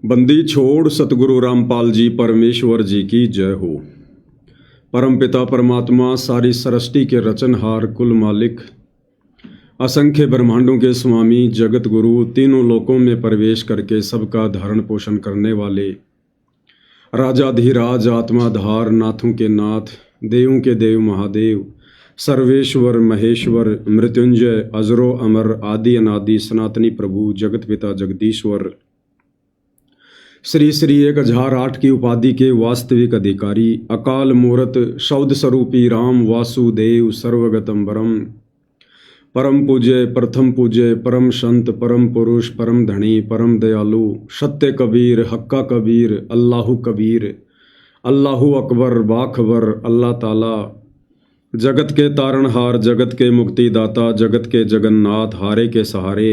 बंदी छोड़ सतगुरु रामपाल जी परमेश्वर जी की जय हो। परमपिता परमात्मा सारी सृष्टि के रचनहार कुल मालिक असंख्य ब्रह्मांडों के स्वामी जगत गुरु तीनों लोकों में प्रवेश करके सबका धारण पोषण करने वाले राजाधिराज आत्माधार नाथों के नाथ देवों के देव महादेव सर्वेश्वर महेश्वर मृत्युंजय अजरो अमर आदि अनादि सनातनी प्रभु जगत पिता जगदीश्वर श्री श्री 1008 की उपाधि के वास्तविक अधिकारी अकाल मूर्त शब्द स्वरूपी राम वासुदेव सर्वगतम परम परम पूज्य प्रथम पूज्य परम संत परम पुरुष परम धनी परम दयालु सत्य कबीर हक्का कबीर अल्लाहु कबीर अल्लाहु अकबर बाखबर अल्लाह ताला जगत के तारणहार जगत के मुक्तिदाता जगत के जगन्नाथ हारे के सहारे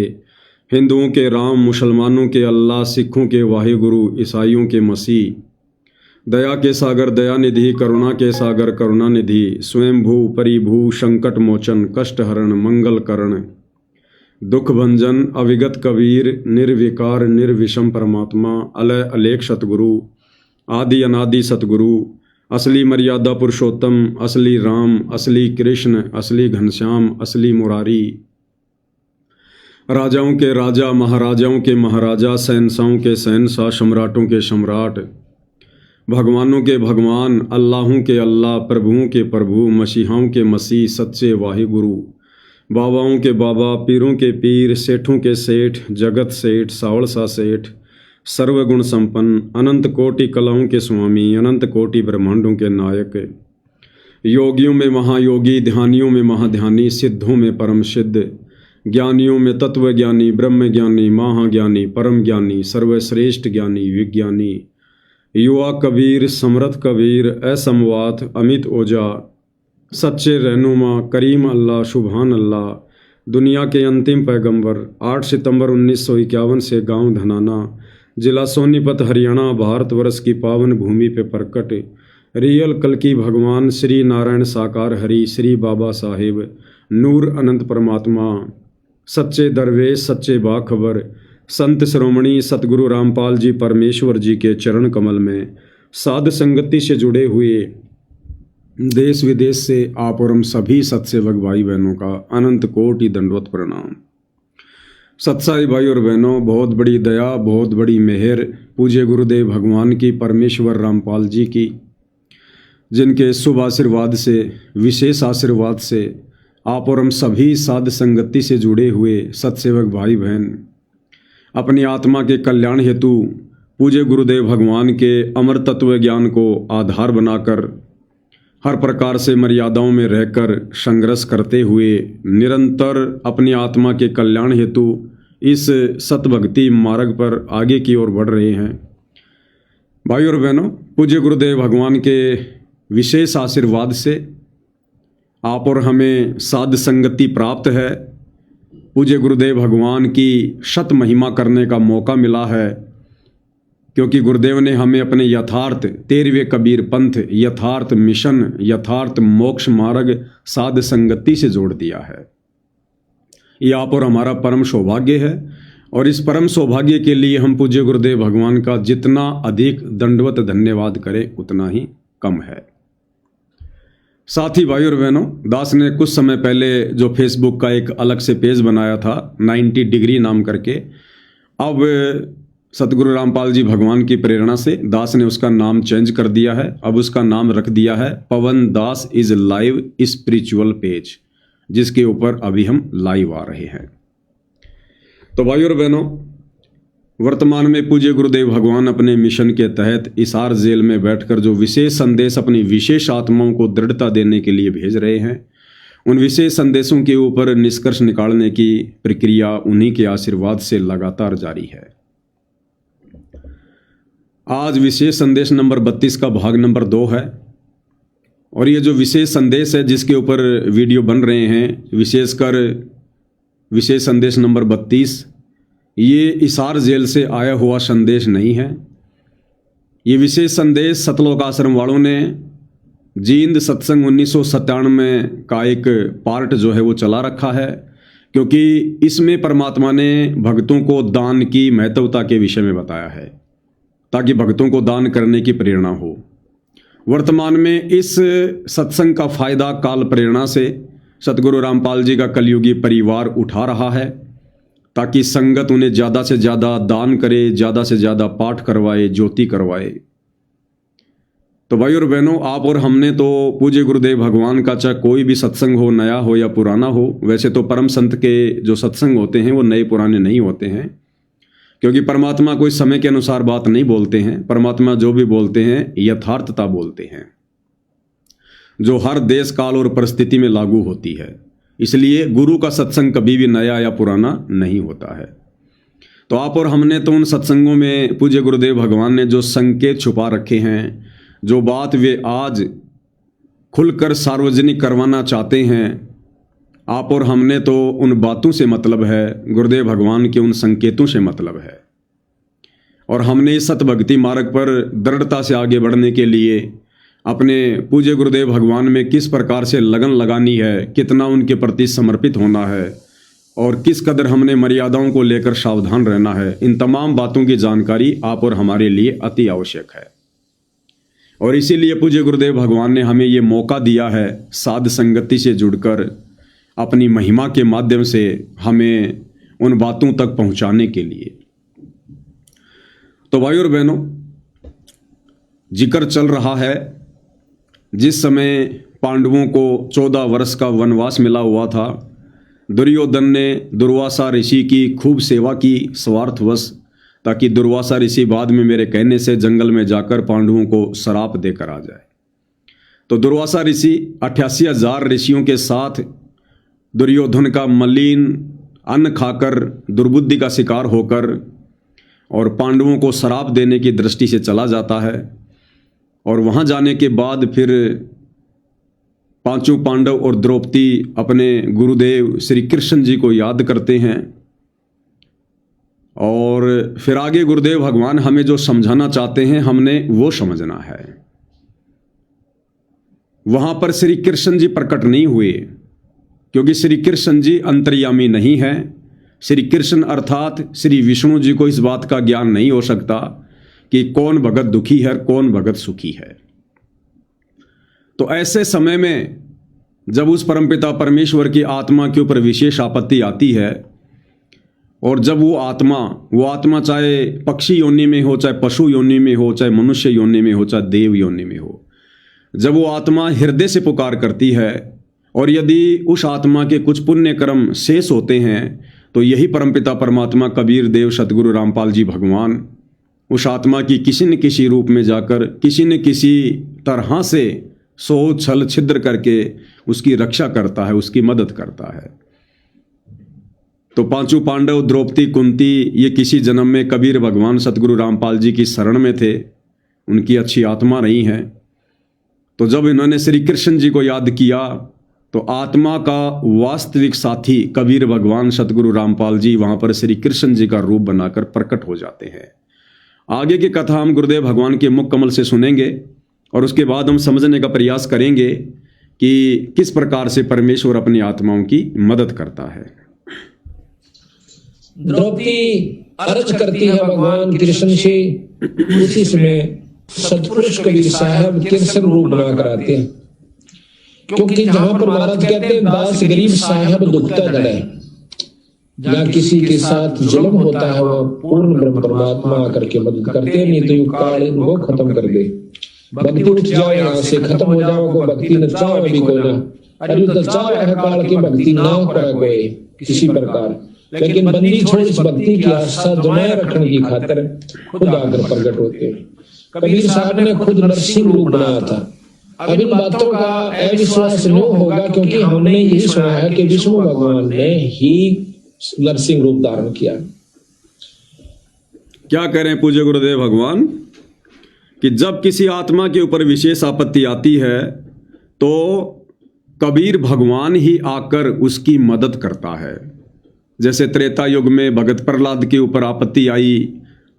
हिंदुओं के राम मुसलमानों के अल्लाह सिखों के वाहिगुरु ईसाइयों के मसीह दया के सागर दयानिधि करुणा के सागर करुणानिधि स्वयंभू परिभू संकट मोचन कष्ट हरण मंगल करण दुख भंजन अविगत कबीर निर्विकार निर्विषम परमात्मा अलय अलेख सतगुरु आदि अनादि सतगुरु असली मर्यादा पुरुषोत्तम असली राम असली कृष्ण असली घनश्याम असली मुरारी राजाओं के राजा महाराजाओं के महाराजा शहंशाहों के शहंशाह सम्राटों के सम्राट भगवानों के भगवान अल्लाहों के अल्लाह प्रभुओं के प्रभु मसीहाओं के मसीह सच्चे वाहिगुरु बाबाओं के बाबा पीरों के पीर सेठों के सेठ जगत सेठ सावल सा सेठ सर्वगुण संपन्न अनंत कोटि कलाओं के स्वामी अनंत कोटि ब्रह्मांडों के नायक योगियों में महायोगी ध्यानियों में महाध्यानी सिद्धों में परम सिद्ध ज्ञानियों में तत्व ज्ञानी ब्रह्म ज्ञानी महाज्ञानी परम ज्ञानी सर्वश्रेष्ठ ज्ञानी विज्ञानी युवा कबीर समर्थ कबीर असमवात अमित ओजा सच्चे रहनुमा करीम अल्लाह शुभान अल्लाह दुनिया के अंतिम पैगंबर 8 सितंबर 1951 से गांव धनाना जिला सोनीपत हरियाणा भारतवर्ष की पावन भूमि पे प्रकट रियल कल की भगवान श्री नारायण साकार हरि श्री बाबा साहेब नूर अनंत परमात्मा सच्चे दरवेश सच्चे बाखबर संत श्रोमणी सतगुरु रामपाल जी परमेश्वर जी के चरण कमल में साध संगति से जुड़े हुए देश विदेश से आप और हम सभी सत्सेवक भाई बहनों का अनंत कोटि दंडवत प्रणाम। सत्साई भाई और बहनों, बहुत बड़ी दया बहुत बड़ी मेहर पूज्य गुरुदेव भगवान की परमेश्वर रामपाल जी की, जिनके शुभ आशीर्वाद से विशेष आशीर्वाद से आप और हम सभी साध संगति से जुड़े हुए सत्सेवक भाई बहन अपनी आत्मा के कल्याण हेतु पूज्य गुरुदेव भगवान के अमर तत्व ज्ञान को आधार बनाकर हर प्रकार से मर्यादाओं में रहकर संघर्ष करते हुए निरंतर अपनी आत्मा के कल्याण हेतु इस सतभक्ति मार्ग पर आगे की ओर बढ़ रहे हैं। भाई और बहनों, पूज्य गुरुदेव भगवान के विशेष आशीर्वाद से आप और हमें साध संगति प्राप्त है। पूज्य गुरुदेव भगवान की शत महिमा करने का मौका मिला है, क्योंकि गुरुदेव ने हमें अपने यथार्थ 13वें कबीर पंथ यथार्थ मिशन यथार्थ मोक्ष मार्ग साध संगति से जोड़ दिया है। ये आप और हमारा परम सौभाग्य है, और इस परम सौभाग्य के लिए हम पूज्य गुरुदेव भगवान का जितना अधिक दंडवत धन्यवाद करें उतना ही कम है। साथ ही भाई और बहनों, दास ने कुछ समय पहले जो फेसबुक का एक अलग से पेज बनाया था 90 डिग्री नाम करके, अब सतगुरु रामपाल जी भगवान की प्रेरणा से दास ने उसका नाम चेंज कर दिया है। अब उसका नाम रख दिया है पवन दास इज लाइव स्पिरिचुअल पेज, जिसके ऊपर अभी हम लाइव आ रहे हैं। तो भाई और बहनों, वर्तमान में पूज्य गुरुदेव भगवान अपने मिशन के तहत इसार जेल में बैठकर जो विशेष संदेश अपनी विशेष आत्माओं को दृढ़ता देने के लिए भेज रहे हैं, उन विशेष संदेशों के ऊपर निष्कर्ष निकालने की प्रक्रिया उन्हीं के आशीर्वाद से लगातार जारी है। आज विशेष संदेश नंबर 32 का भाग नंबर 2 है, और ये जो विशेष संदेश है जिसके ऊपर वीडियो बन रहे हैं, विशेषकर विशेष संदेश नंबर 32, ये इसार जेल से आया हुआ संदेश नहीं है। ये विशेष संदेश सतलोक आश्रम वालों ने जींद सत्संग 1997 का एक पार्ट जो है वो चला रखा है, क्योंकि इसमें परमात्मा ने भक्तों को दान की महत्वता के विषय में बताया है। ताकि भक्तों को दान करने की प्रेरणा हो। वर्तमान में इस सत्संग का फायदा काल प्रेरणा से सतगुरु रामपाल जी का कलयुगी परिवार उठा रहा है, ताकि संगत उन्हें ज़्यादा से ज़्यादा दान करे, ज़्यादा से ज़्यादा पाठ करवाए, ज्योति करवाए। तो भाई और बहनों, आप और हमने तो पूज्य गुरुदेव भगवान का चाहे कोई भी सत्संग हो, नया हो या पुराना हो, वैसे तो परम संत के जो सत्संग होते हैं वो नए पुराने नहीं होते हैं, क्योंकि परमात्मा कोई समय के अनुसार बात नहीं बोलते हैं। परमात्मा जो भी बोलते हैं यथार्थता बोलते हैं, जो हर देश काल और परिस्थिति में लागू होती है। इसलिए गुरु का सत्संग कभी भी नया या पुराना नहीं होता है। तो आप और हमने तो उन सत्संगों में पूज्य गुरुदेव भगवान ने जो संकेत छुपा रखे हैं, जो बात वे आज खुलकर सार्वजनिक करवाना चाहते हैं, आप और हमने तो उन बातों से मतलब है, गुरुदेव भगवान के उन संकेतों से मतलब है। और हमने इस सतभक्ति मार्ग पर दृढ़ता से आगे बढ़ने के लिए अपने पूज्य गुरुदेव भगवान में किस प्रकार से लगन लगानी है, कितना उनके प्रति समर्पित होना है और किस कदर हमने मर्यादाओं को लेकर सावधान रहना है, इन तमाम बातों की जानकारी आप और हमारे लिए अति आवश्यक है। और इसीलिए पूज्य गुरुदेव भगवान ने हमें ये मौका दिया है साध संगति से जुड़कर अपनी महिमा के माध्यम से हमें उन बातों तक पहुंचाने के लिए। तो भाई और बहनों, जिक्र चल रहा है जिस समय पांडवों को 14 वर्ष का वनवास मिला हुआ था, दुर्योधन ने दुर्वासा ऋषि की खूब सेवा की स्वार्थवश, ताकि दुर्वासा ऋषि बाद में मेरे कहने से जंगल में जाकर पांडवों को श्राप देकर आ जाए। तो दुर्वासा ऋषि 88,000 ऋषियों के साथ दुर्योधन का मलिन अन्न खाकर दुर्बुद्धि का शिकार होकर और पांडवों को श्राप देने की दृष्टि से चला जाता है। और वहाँ जाने के बाद फिर पांचों पांडव और द्रौपदी अपने गुरुदेव श्री कृष्ण जी को याद करते हैं। और फिर आगे गुरुदेव भगवान हमें जो समझाना चाहते हैं हमने वो समझना है। वहाँ पर श्री कृष्ण जी प्रकट नहीं हुए, क्योंकि श्री कृष्ण जी अंतर्यामी नहीं है। श्री कृष्ण अर्थात श्री विष्णु जी को इस बात का ज्ञान नहीं हो सकता कि कौन भगत दुखी है, कौन भगत सुखी है। तो ऐसे समय में जब उस परमपिता परमेश्वर की आत्मा के ऊपर विशेष आपत्ति आती है, और जब वो आत्मा चाहे पक्षी योनि में हो, चाहे पशु योनि में हो, चाहे मनुष्य योनि में हो, चाहे देव योनि में हो, जब वो आत्मा हृदय से पुकार करती है, और यदि उस आत्मा के कुछ पुण्य कर्म शेष होते हैं, तो यही परमपिता परमात्मा कबीर देव सतगुरु रामपाल जी भगवान उस आत्मा की किसी न किसी रूप में जाकर किसी न किसी तरह से सोच छल छिद्र करके उसकी रक्षा करता है, उसकी मदद करता है। तो पांचों पांडव, द्रौपदी, कुंती, ये किसी जन्म में कबीर भगवान सतगुरु रामपाल जी की शरण में थे, उनकी अच्छी आत्मा रही हैं। तो जब इन्होंने श्री कृष्ण जी को याद किया, तो आत्मा का वास्तविक साथी कबीर भगवान सतगुरु रामपाल जी वहाँ पर श्री कृष्ण जी का रूप बनाकर प्रकट हो जाते हैं। आगे की कथा हम गुरुदेव भगवान के मुख कमल से सुनेंगे, और उसके बाद हम समझने का प्रयास करेंगे कि किस प्रकार से परमेश्वर अपनी आत्माओं की मदद करता है। द्रौपदी अर्ज करती है भगवान कृष्ण से। उसी समय सतपुरुष कबीर साहब कृष्ण रूप बना कर आते हैं, क्योंकि जहां पर महाराज कहते हैं दास गरीब साहब दुखता गड़ा है, जहाँ किसी के साथ जुल्म होता है वो पूर्ण ब्रह्म परमात्मा आकर के मदद करते हैं। नहीं तो यू काल इनको खत्म कर दे, भक्ति उठ जाओ यहाँ से, खत्म हो जाओ को भक्ति न चाहो अभी को ना, अरे तो चाहो है काल की भक्ति ना करा कोई किसी प्रकार, लेकिन बंदी छोड़ इस भक्ति की आस्था जमाए रखने की खातिर खुद आकर प्रकट होते हैं। कबीर साहब ने खुद नरसिंह रूप बनाया था। अब इन बातों का अविश्वास नहीं होगा, क्योंकि हमने यही सुना है कि विष्णु भगवान ने ही नरसिंह रूप धारण किया। क्या कह रहे हैं पूज्य गुरुदेव भगवान कि जब किसी आत्मा के ऊपर विशेष आपत्ति आती है तो कबीर भगवान ही आकर उसकी मदद करता है। जैसे त्रेता युग में भगत प्रहलाद के ऊपर आपत्ति आई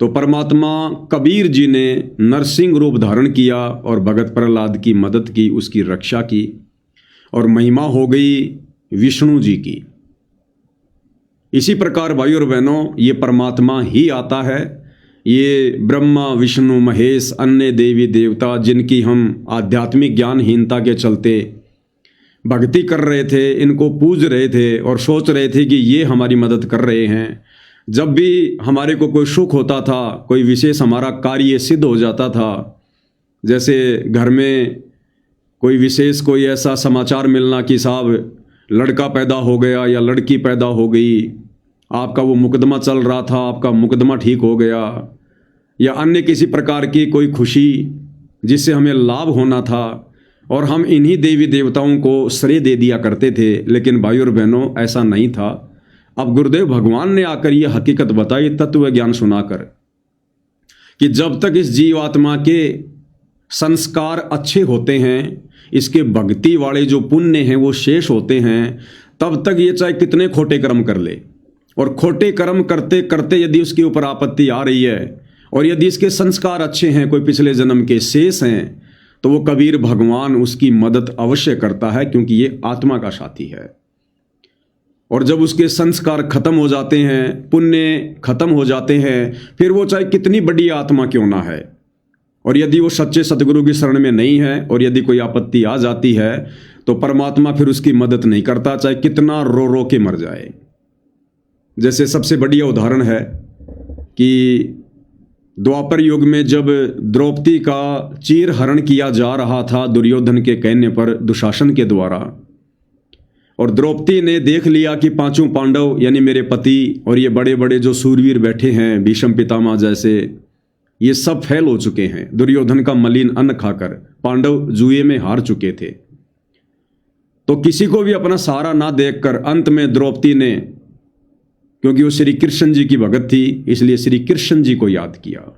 तो परमात्मा कबीर जी ने नरसिंह रूप धारण किया और भगत प्रहलाद की मदद की, उसकी रक्षा की, और महिमा हो गई विष्णु जी की। इसी प्रकार भाई और बहनों, ये परमात्मा ही आता है, ये ब्रह्मा विष्णु महेश अन्य देवी देवता जिनकी हम आध्यात्मिक ज्ञानहीनता के चलते भक्ति कर रहे थे, इनको पूज रहे थे और सोच रहे थे कि ये हमारी मदद कर रहे हैं। जब भी हमारे को कोई सुख होता था, कोई विशेष हमारा कार्य सिद्ध हो जाता था, जैसे घर में कोई विशेष कोई ऐसा समाचार मिलना कि साहब लड़का पैदा हो गया या लड़की पैदा हो गई, आपका वो मुकदमा चल रहा था, आपका मुकदमा ठीक हो गया, या अन्य किसी प्रकार की कोई खुशी जिससे हमें लाभ होना था, और हम इन्हीं देवी देवताओं को श्रेय दे दिया करते थे। लेकिन भाई और बहनों, ऐसा नहीं था। अब गुरुदेव भगवान ने आकर यह हकीकत बताई तत्व ज्ञान सुनाकर कि जब तक इस जीवात्मा के संस्कार अच्छे होते हैं, इसके भक्ति वाले जो पुण्य हैं वो शेष होते हैं, तब तक ये चाहे कितने खोटे कर्म कर ले, और खोटे कर्म करते करते यदि उसके ऊपर आपत्ति आ रही है और यदि इसके संस्कार अच्छे हैं, कोई पिछले जन्म के शेष हैं, तो वो कबीर भगवान उसकी मदद अवश्य करता है, क्योंकि ये आत्मा का साथी है। और जब उसके संस्कार खत्म हो जाते हैं, पुण्य खत्म हो जाते हैं, फिर वो चाहे कितनी बड़ी आत्मा क्यों ना है, और यदि वो सच्चे सतगुरु की शरण में नहीं है और यदि कोई आपत्ति आ जाती है, तो परमात्मा फिर उसकी मदद नहीं करता, चाहे कितना रो रो के मर जाए। जैसे सबसे बढ़िया उदाहरण है कि द्वापर युग में जब द्रौपदी का चीर हरण किया जा रहा था दुर्योधन के कहने पर दुशासन के द्वारा, और द्रौपदी ने देख लिया कि पांचों पांडव यानी मेरे पति और ये बड़े बड़े जो सूरवीर बैठे हैं, भीष्म पितामह जैसे, ये सब फेल हो चुके हैं। दुर्योधन का मलिन अन्न खाकर पांडव जुए में हार चुके थे। तो किसी को भी अपना सहारा ना देखकर अंत में द्रौपदी ने, क्योंकि वो श्री कृष्ण जी की भगत थी, इसलिए श्री कृष्ण जी को याद किया।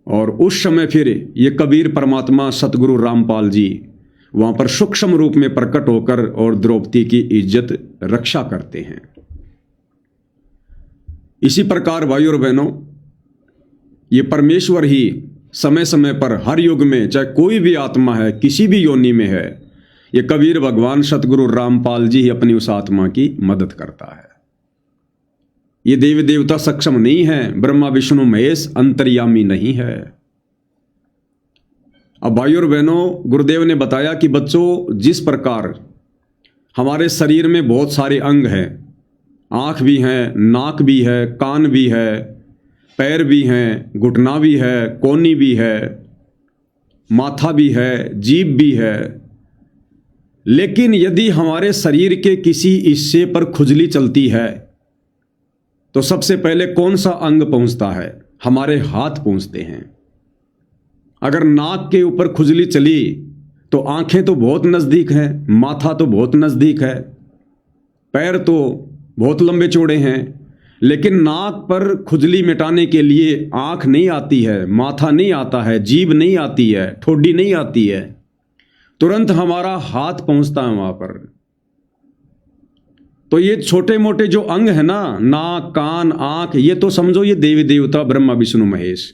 और उस समय फिर ये कबीर परमात्मा सतगुरु रामपाल जी वहां पर सूक्ष्म रूप में प्रकट होकर और द्रौपदी की इज्जत रक्षा करते हैं। इसी प्रकार भाई और बहनों, ये परमेश्वर ही समय समय पर हर युग में, चाहे कोई भी आत्मा है, किसी भी योनि में है, ये कबीर भगवान सतगुरु रामपाल जी ही अपनी उस आत्मा की मदद करता है। ये देवी देवता सक्षम नहीं है, ब्रह्मा विष्णु महेश अंतर्यामी नहीं है। अब भाई और बहनों, गुरुदेव ने बताया कि बच्चों, जिस प्रकार हमारे शरीर में बहुत सारे अंग हैं, आँख भी है, नाक भी है, कान भी है, पैर भी हैं, घुटना भी है, कोहनी भी है, माथा भी है, जीभ भी है, लेकिन यदि हमारे शरीर के किसी हिस्से पर खुजली चलती है तो सबसे पहले कौन सा अंग पहुंचता है? हमारे हाथ पहुंचते हैं। अगर नाक के ऊपर खुजली चली तो आंखें तो बहुत नज़दीक हैं, माथा तो बहुत नज़दीक है, पैर तो बहुत लंबे चौड़े हैं, लेकिन नाक पर खुजली मिटाने के लिए आंख नहीं आती है, माथा नहीं आता है, जीभ नहीं आती है, ठोडी नहीं आती है, तुरंत हमारा हाथ पहुंचता है वहां पर। तो ये छोटे मोटे जो अंग है ना, नाक, कान, आंख, ये तो समझो ये देवी देवता ब्रह्मा विष्णु महेश।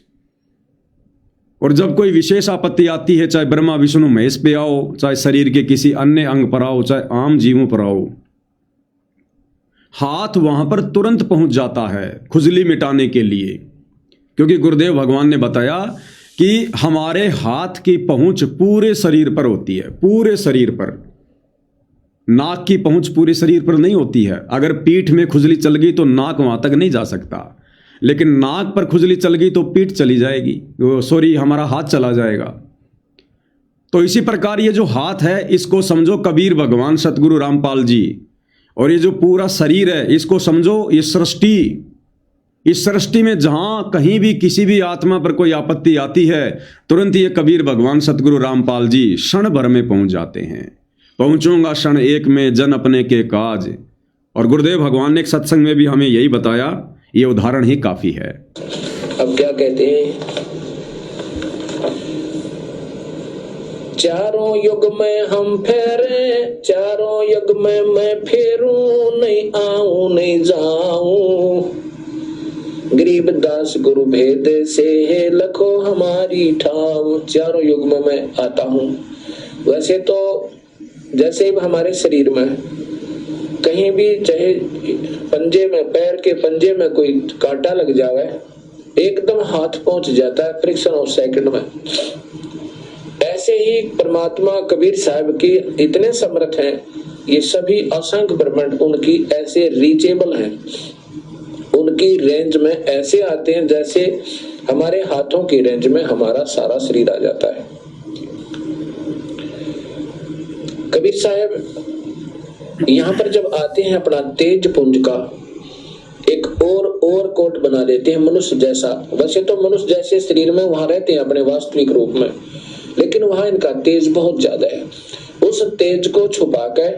और जब कोई विशेष आपत्ति आती है, चाहे ब्रह्मा विष्णु महेश पे आओ, चाहे शरीर के किसी अन्य अंग पर आओ, चाहे आम जीवों पर आओ, हाथ वहां पर तुरंत पहुंच जाता है खुजली मिटाने के लिए। क्योंकि गुरुदेव भगवान ने बताया कि हमारे हाथ की पहुंच पूरे शरीर पर होती है, पूरे शरीर पर। नाक की पहुंच पूरे शरीर पर नहीं होती है। अगर पीठ में खुजली चल गई तो नाक वहां तक नहीं जा सकता, लेकिन नाक पर खुजली चल गई तो पीठ चली जाएगी, सॉरी हमारा हाथ चला जाएगा। तो इसी प्रकार ये जो हाथ है, इसको समझो कबीर भगवान सतगुरु रामपाल जी, और ये जो पूरा शरीर है इसको समझो ये सृष्टि। इस सृष्टि में जहां कहीं भी किसी भी आत्मा पर कोई आपत्ति आती है, तुरंत ये कबीर भगवान सतगुरु रामपाल जी क्षण भर में पहुंच जाते हैं। पहुंचूंगा क्षण एक में जन अपने के काज। और गुरुदेव भगवान ने एक सत्संग में भी हमें यही बताया, ये उदाहरण ही काफी है। अब क्या कहते हैं, चारों युग में हम फेरे, चारों युग में मैं फेरूं, नहीं आऊं नहीं जाऊं, गरीब दास गुरु भेद से लखो हमारी ठाव। चारों युग में मैं आता हूं। वैसे तो जैसे हमारे शरीर में कहीं भी, चाहे पंजे में, पैर के पंजे में कोई कांटा लग जावे, एकदम हाथ पहुंच जाता है फ्रिक्शन ऑफ सेकंड में। ऐसे ही परमात्मा कबीर साहब की इतने समर्थ हैं, ये सभी असंख्य ब्रह्मांड उनकी ऐसे रीचेबल हैं, उनकी रेंज में ऐसे आते हैं जैसे हमारे हाथों की रेंज में हमारा सारा शरीर आ जाता है। कबीर साहब यहाँ पर जब आते हैं अपना तेज पुंज का एक और कोट बना देते हैं मनुष्य जैसा। वैसे तो मनुष्य जैसे शरीर में वहां रहते हैं अपने वास्तविक रूप में, लेकिन वहां इनका तेज बहुत ज्यादा है। उस तेज को छुपा कर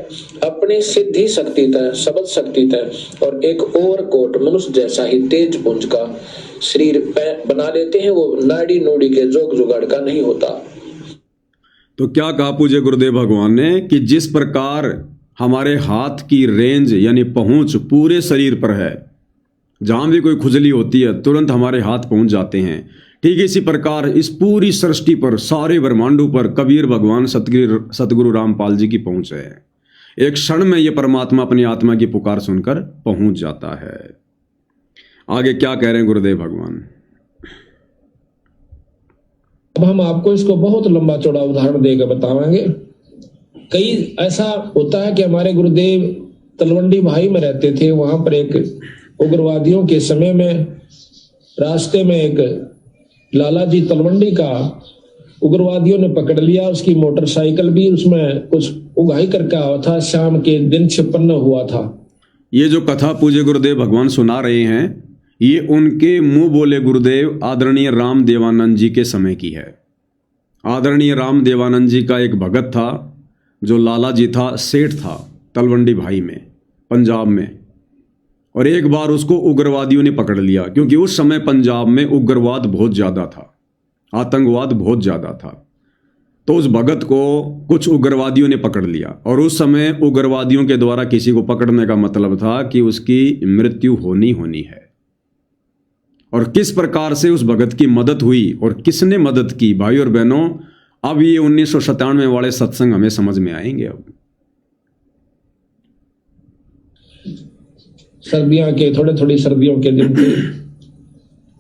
अपनी सिद्धि शक्ति तय, शब्द शक्ति तय और एक और कोट मनुष्य जैसा ही तेज पुंज का शरीर बना देते हैं। वो नाड़ी नोड़ी के जोग जुगाड़ का नहीं होता। तो क्या कहा पूज्य गुरुदेव भगवान ने कि जिस प्रकार हमारे हाथ की रेंज यानी पहुंच पूरे शरीर पर है, जहां भी कोई खुजली होती है तुरंत हमारे हाथ पहुंच जाते हैं, ठीक इसी प्रकार इस पूरी सृष्टि पर, सारे ब्रह्मांडों पर कबीर भगवान सतगुरु रामपाल जी की पहुंच है। एक क्षण में यह परमात्मा अपनी आत्मा की पुकार सुनकर पहुंच जाता है। आगे क्या कह रहे हैं गुरुदेव भगवान? अब हम आपको इसको बहुत लंबा चौड़ा उदाहरण देकर बताएंगे। कई ऐसा होता है कि हमारे गुरुदेव तलवंडी भाई में रहते थे, वहां पर एक उग्रवादियों के समय में रास्ते में एक लाला जी तलवंडी का उग्रवादियों ने पकड़ लिया। उसकी मोटरसाइकिल भी उसमें कुछ उगाही करके आया था, शाम के दिन 56 हुआ था। ये जो कथा पूज्य गुरुदेव भगवान सुना रहे हैं, ये उनके मुंह बोले गुरुदेव आदरणीय राम देवानंद जी के समय की है। आदरणीय राम देवानंद जी का एक भगत था, जो लाला जी था, सेठ था तलवंडी भाई में, पंजाब में। और एक बार उसको उग्रवादियों ने पकड़ लिया, क्योंकि उस समय पंजाब में उग्रवाद बहुत ज़्यादा था, आतंकवाद बहुत ज़्यादा था। तो उस भगत को कुछ उग्रवादियों ने पकड़ लिया, और उस समय उग्रवादियों के द्वारा किसी को पकड़ने का मतलब था कि उसकी मृत्यु होनी है। और किस प्रकार से उस भगत की मदद हुई और किसने मदद की, भाई और बहनों, अब ये 1997 वाले सत्संग हमें समझ में आएंगे। अब सर्दियों के थोड़ी सर्दियों के दिन थे,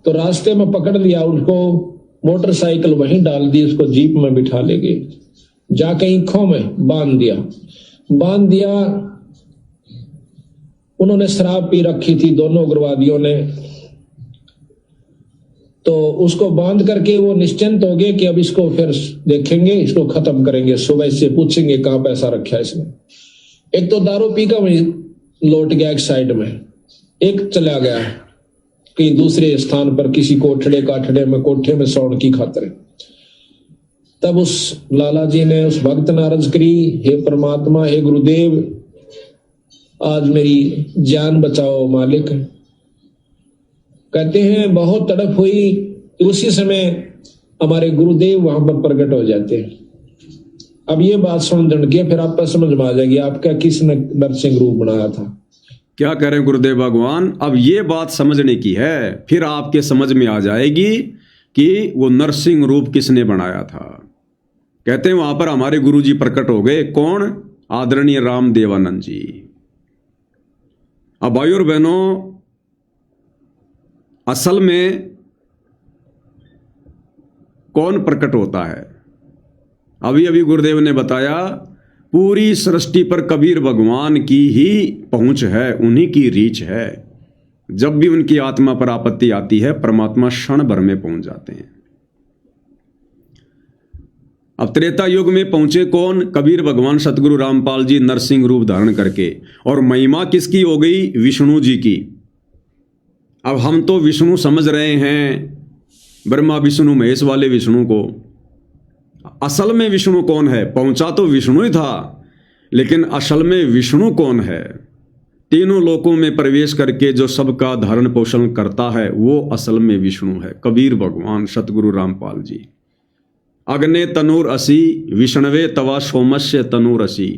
तो रास्ते में पकड़ लिया उनको, मोटरसाइकिल वहीं डाल दी, उसको जीप में बिठा ले गए, जा कहीं खो में बांध दिया। उन्होंने शराब पी रखी थी दोनों उग्रवादियों ने, तो उसको बांध करके वो निश्चिंत हो गए कि अब इसको फिर देखेंगे, इसको खत्म करेंगे, सुबह इससे पूछेंगे कहां पैसा रखा है इसने। एक तो दारू पी का वहीं लौट गया एक साइड में, एक चला गया कहीं दूसरे स्थान पर किसी कोठे में सौण की खातिर। तब उस लाला जी ने उस भक्त ने अर्ज करी, हे परमात्मा, हे गुरुदेव, आज मेरी जान बचाओ मालिक। कहते हैं बहुत तड़प हुई, उसी समय हमारे गुरुदेव वहां पर प्रकट हो जाते हैं। अब ये बात सुन के फिर आपको समझ में आ जाएगी आपका किसने नरसिंह रूप बनाया था। क्या कह रहे हैं गुरुदेव भगवान? अब ये बात समझने की है, फिर आपके समझ में आ जाएगी कि वो नरसिंह रूप किसने बनाया था। कहते हैं वहां पर हमारे गुरु जी प्रकट हो गए। कौन? आदरणीय राम देवानंद जी। अब भाई और बहनों, असल में कौन प्रकट होता है? अभी अभी गुरुदेव ने बताया, पूरी सृष्टि पर कबीर भगवान की ही पहुंच है, उन्हीं की रीच है। जब भी उनकी आत्मा पर आपत्ति आती है, परमात्मा क्षण भर में पहुंच जाते हैं। अब त्रेता युग में पहुंचे कौन? कबीर भगवान सतगुरु रामपाल जी नरसिंह रूप धारण करके। और महिमा किसकी हो गई? विष्णु जी की। अब हम तो विष्णु समझ रहे हैं, ब्रह्मा विष्णु महेश वाले विष्णु को। असल में विष्णु कौन है? पहुंचा तो विष्णु ही था, लेकिन असल में विष्णु कौन है? तीनों लोकों में प्रवेश करके जो सबका धारण पोषण करता है, वो असल में विष्णु है, कबीर भगवान सतगुरु रामपाल जी। अग्ने तनूर असी विष्णवे तवा सोमस्य तनूर असी,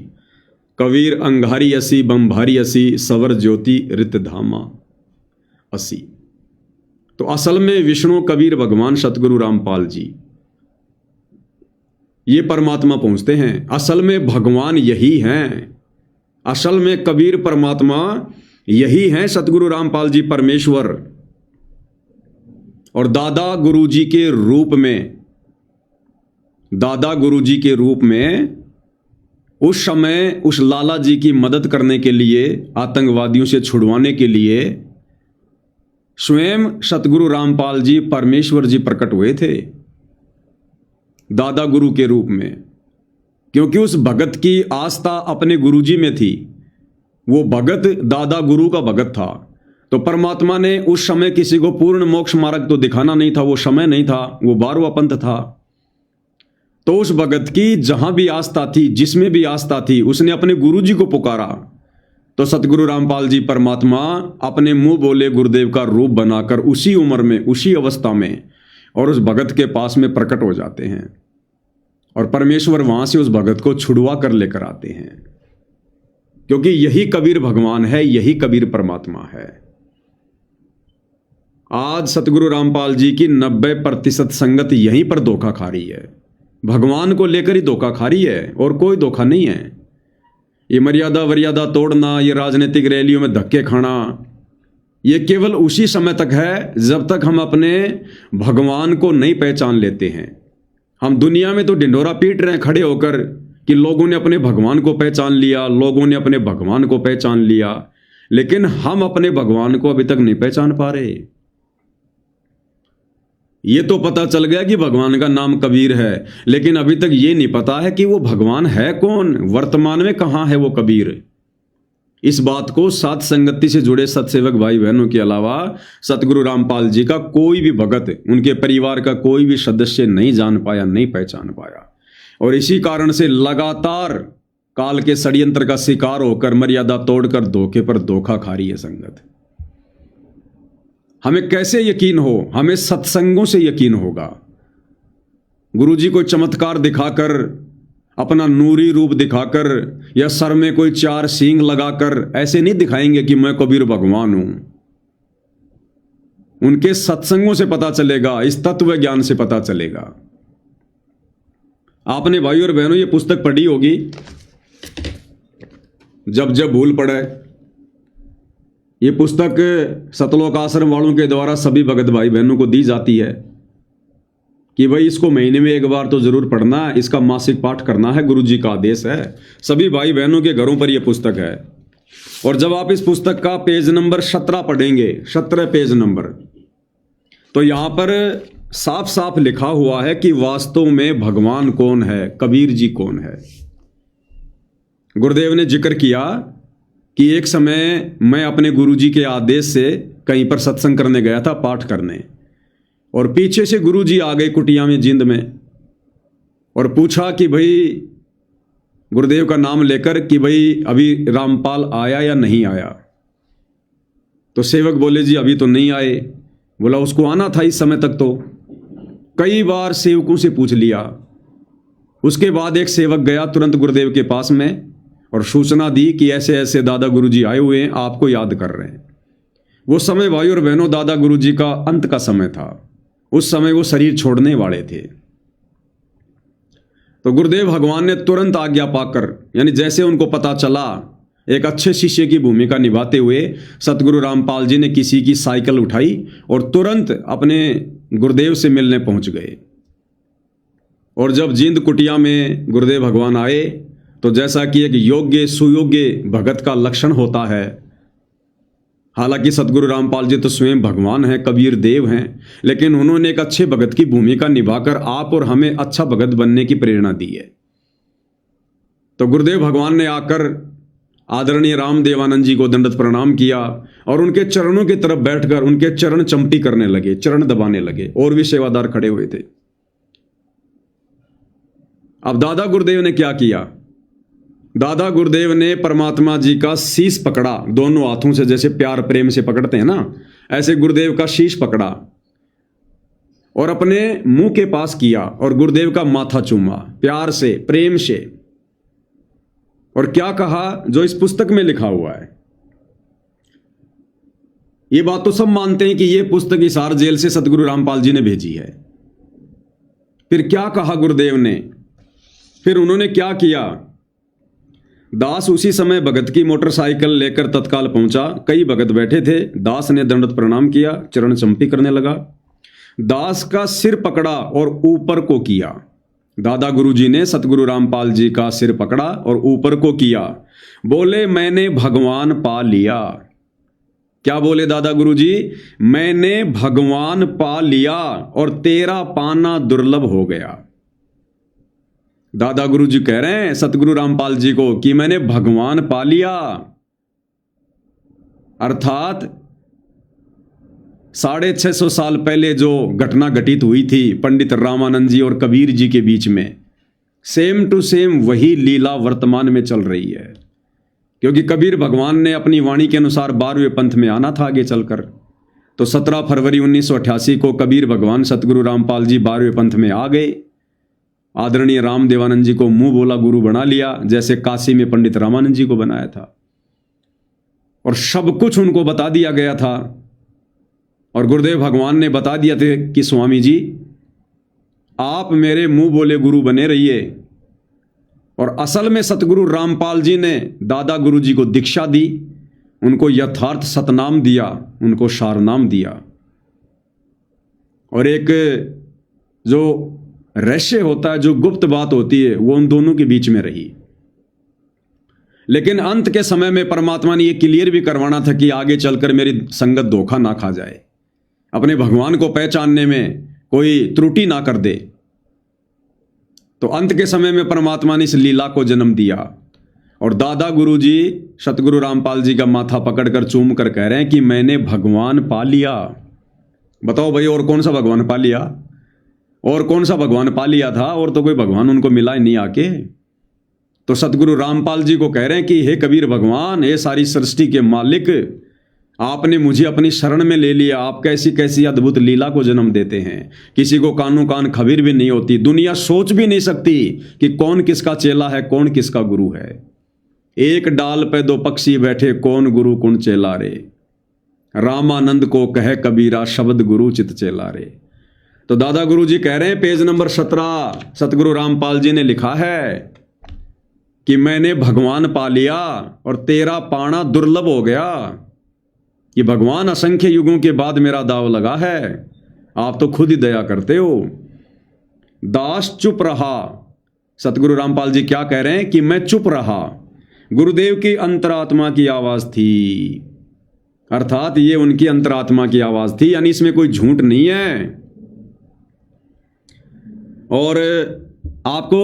कबीर अंगारी असी बंभारी असी, सवर ज्योति रित धामा असी। तो असल में विष्णु कबीर भगवान सतगुरु रामपाल जी, ये परमात्मा पहुंचते हैं। असल में भगवान यही हैं। असल में कबीर परमात्मा यही हैं सतगुरु रामपाल जी परमेश्वर। और दादा गुरुजी के रूप में, दादा गुरुजी के रूप में उस समय उस लाला जी की मदद करने के लिए, आतंकवादियों से छुड़वाने के लिए स्वयं सतगुरु रामपाल जी परमेश्वर जी प्रकट हुए थे दादा गुरु के रूप में। क्योंकि उस भगत की आस्था अपने गुरुजी में थी, वो भगत दादा गुरु का भगत था। तो परमात्मा ने उस समय किसी को पूर्ण मोक्ष मार्ग तो दिखाना नहीं था, वो समय नहीं था, वो 12वां पंथ था। तो उस भगत की जहां भी आस्था थी, जिसमें भी आस्था थी, उसने अपने गुरुजी को पुकारा। तो सतगुरु रामपाल जी परमात्मा अपने मुंह बोले गुरुदेव का रूप बनाकर उसी उम्र में, उसी अवस्था में और उस भगत के पास में प्रकट हो जाते हैं। और परमेश्वर वहां से उस भगत को छुड़वा कर लेकर आते हैं। क्योंकि यही कबीर भगवान है, यही कबीर परमात्मा है। आज सतगुरु रामपाल जी की 90% संगत यहीं पर धोखा खा रही है, भगवान को लेकर ही धोखा खा रही है, और कोई धोखा नहीं है। ये मर्यादा वर्यादा तोड़ना, ये राजनीतिक रैलियों में धक्के खाना, ये केवल उसी समय तक है जब तक हम अपने भगवान को नहीं पहचान लेते हैं। हम दुनिया में तो ढिंढोरा पीट रहे हैं खड़े होकर कि लोगों ने अपने भगवान को पहचान लिया, लोगों ने अपने भगवान को पहचान लिया, लेकिन हम अपने भगवान को अभी तक नहीं पहचान पा रहे। ये तो पता चल गया कि भगवान का नाम कबीर है, लेकिन अभी तक ये नहीं पता है कि वो भगवान है कौन, वर्तमान में कहां है वो कबीर। इस बात को सात संगति से जुड़े सत्सेवक भाई बहनों के अलावा सतगुरु रामपाल जी का कोई भी भगत, उनके परिवार का कोई भी सदस्य नहीं जान पाया, नहीं पहचान पाया। और इसी कारण से लगातार काल के षड्यंत्र का शिकार होकर, मर्यादा तोड़कर धोखे पर धोखा खा रही है संगत। हमें कैसे यकीन हो? हमें सत्संगों से यकीन होगा। गुरुजी को चमत्कार दिखाकर, अपना नूरी रूप दिखाकर, या सर में कोई 4 सींग लगाकर ऐसे नहीं दिखाएंगे कि मैं कबीर भगवान हूं। उनके सत्संगों से पता चलेगा, इस तत्व ज्ञान से पता चलेगा। आपने भाई और बहनों ये पुस्तक पढ़ी होगी, जब जब भूल पड़े। ये पुस्तक सतलोक आश्रम वालों के द्वारा सभी भगत भाई बहनों को दी जाती है कि भाई इसको महीने में एक बार तो जरूर पढ़ना, इसका मासिक पाठ करना है, गुरुजी का आदेश है। सभी भाई बहनों के घरों पर यह पुस्तक है। और जब आप इस पुस्तक का पेज नंबर 17 पढ़ेंगे, 17 पेज नंबर, तो यहां पर साफ साफ लिखा हुआ है कि वास्तव में भगवान कौन है, कबीर जी कौन है। गुरुदेव ने जिक्र किया कि एक समय मैं अपने गुरुजी के आदेश से कहीं पर सत्संग करने गया था, पाठ करने, और पीछे से गुरुजी आ गए कुटिया में, जिंद में, और पूछा कि भाई गुरुदेव का नाम लेकर कि भाई अभी रामपाल आया या नहीं आया। तो सेवक बोले जी अभी तो नहीं आए। बोला उसको आना था इस समय तक। तो कई बार सेवकों से पूछ लिया। उसके बाद एक सेवक गया तुरंत गुरुदेव के पास में और सूचना दी कि ऐसे ऐसे दादा गुरुजी आए हुए हैं, आपको याद कर रहे हैं। वो समय भाई और बहनों दादा गुरुजी का अंत का समय था। उस समय वो शरीर छोड़ने वाले थे। तो गुरुदेव भगवान ने तुरंत आज्ञा पाकर, यानी जैसे उनको पता चला, एक अच्छे शिष्य की भूमिका निभाते हुए सतगुरु रामपाल जी ने किसी की साइकिल उठाई और तुरंत अपने गुरुदेव से मिलने पहुंच गए। और जब जिंद कुटिया में गुरुदेव भगवान आए, तो जैसा कि एक योग्य सुयोग्य भगत का लक्षण होता है, हालांकि सतगुरु रामपाल जी तो स्वयं भगवान हैं, कबीर देव हैं, लेकिन उन्होंने एक अच्छे भगत की भूमिका निभाकर आप और हमें अच्छा भगत बनने की प्रेरणा दी है। तो गुरुदेव भगवान ने आकर आदरणीय रामदेवानंद जी को दंडवत प्रणाम किया और उनके चरणों की तरफ बैठकर उनके चरण चंपटी करने लगे, चरण दबाने लगे। और भी सेवादार खड़े हुए थे। अब दादा गुरुदेव ने क्या किया? दादा गुरुदेव ने परमात्मा जी का शीश पकड़ा दोनों हाथों से, जैसे प्यार प्रेम से पकड़ते हैं ना, ऐसे गुरुदेव का शीश पकड़ा और अपने मुंह के पास किया और गुरुदेव का माथा चूमा प्यार से, प्रेम से। और क्या कहा जो इस पुस्तक में लिखा हुआ है। ये बात तो सब मानते हैं कि ये पुस्तक हिसार जेल से सतगुरु रामपाल जी ने भेजी है। फिर क्या कहा गुरुदेव ने? फिर उन्होंने क्या किया? दास उसी समय भगत की मोटरसाइकिल लेकर तत्काल पहुंचा। कई भगत बैठे थे। दास ने दंडवत प्रणाम किया, चरण चंपी करने लगा। दास का सिर पकड़ा और ऊपर को किया। दादा गुरुजी ने सतगुरु रामपाल जी का सिर पकड़ा और ऊपर को किया। बोले, मैंने भगवान पा लिया। क्या बोले दादा गुरुजी? मैंने भगवान पा लिया और तेरा पाना दुर्लभ हो गया। दादा गुरुजी कह रहे हैं सतगुरु रामपाल जी को कि मैंने भगवान पा लिया, अर्थात 650 साल पहले जो घटना घटित हुई थी पंडित रामानंद जी और कबीर जी के बीच में, सेम टू सेम वही लीला वर्तमान में चल रही है। क्योंकि कबीर भगवान ने अपनी वाणी के अनुसार 12वें पंथ में आना था आगे चलकर। तो 17 फरवरी 1988 को कबीर भगवान सतगुरु रामपाल जी 12वें पंथ में आ गए। आदरणीय रामदेवानंद जी को मुंह बोला गुरु बना लिया, जैसे काशी में पंडित रामानंद जी को बनाया था, और सब कुछ उनको बता दिया गया था। और गुरुदेव भगवान ने बता दिया था कि स्वामी जी आप मेरे मुंह बोले गुरु बने रहिए। और असल में सतगुरु रामपाल जी ने दादा गुरु जी को दीक्षा दी, उनको यथार्थ सतनाम दिया, उनको सारनाम दिया, और एक जो रहस्य होता है, जो गुप्त बात होती है, वो उन दोनों के बीच में रही। लेकिन अंत के समय में परमात्मा ने ये क्लियर भी करवाना था कि आगे चलकर मेरी संगत धोखा ना खा जाए, अपने भगवान को पहचानने में कोई त्रुटि ना कर दे। तो अंत के समय में परमात्मा ने इस लीला को जन्म दिया। और दादा गुरु जी सतगुरु रामपाल जी का माथा पकड़कर चूम कर कह रहे हैं कि मैंने भगवान पा लिया। बताओ भाई, और कौन सा भगवान पा लिया? और कौन सा भगवान पा लिया था? और तो कोई भगवान उनको मिला ही नहीं आके। तो सतगुरु रामपाल जी को कह रहे हैं कि हे कबीर भगवान, हे सारी सृष्टि के मालिक, आपने मुझे अपनी शरण में ले लिया। आप कैसी कैसी अद्भुत लीला को जन्म देते हैं, किसी को कानों कान खबीर भी नहीं होती। दुनिया सोच भी नहीं सकती कि कौन किसका चेला है, कौन किसका गुरु है। एक डाल पे दो पक्षी बैठे, कौन गुरु कौन चेला रे। रामानंद को कहे कबीरा, शब्द गुरु चित चेला रे। तो दादा गुरु जी कह रहे हैं, पेज नंबर 17 सतगुरु रामपाल जी ने लिखा है कि मैंने भगवान पा लिया और तेरा पाना दुर्लभ हो गया। कि भगवान असंख्य युगों के बाद मेरा दाव लगा है, आप तो खुद ही दया करते हो। दास चुप रहा। सतगुरु रामपाल जी क्या कह रहे हैं कि मैं चुप रहा। गुरुदेव की अंतरात्मा की आवाज थी, अर्थात ये उनकी अंतरात्मा की आवाज थी, यानी इसमें कोई झूठ नहीं है। और आपको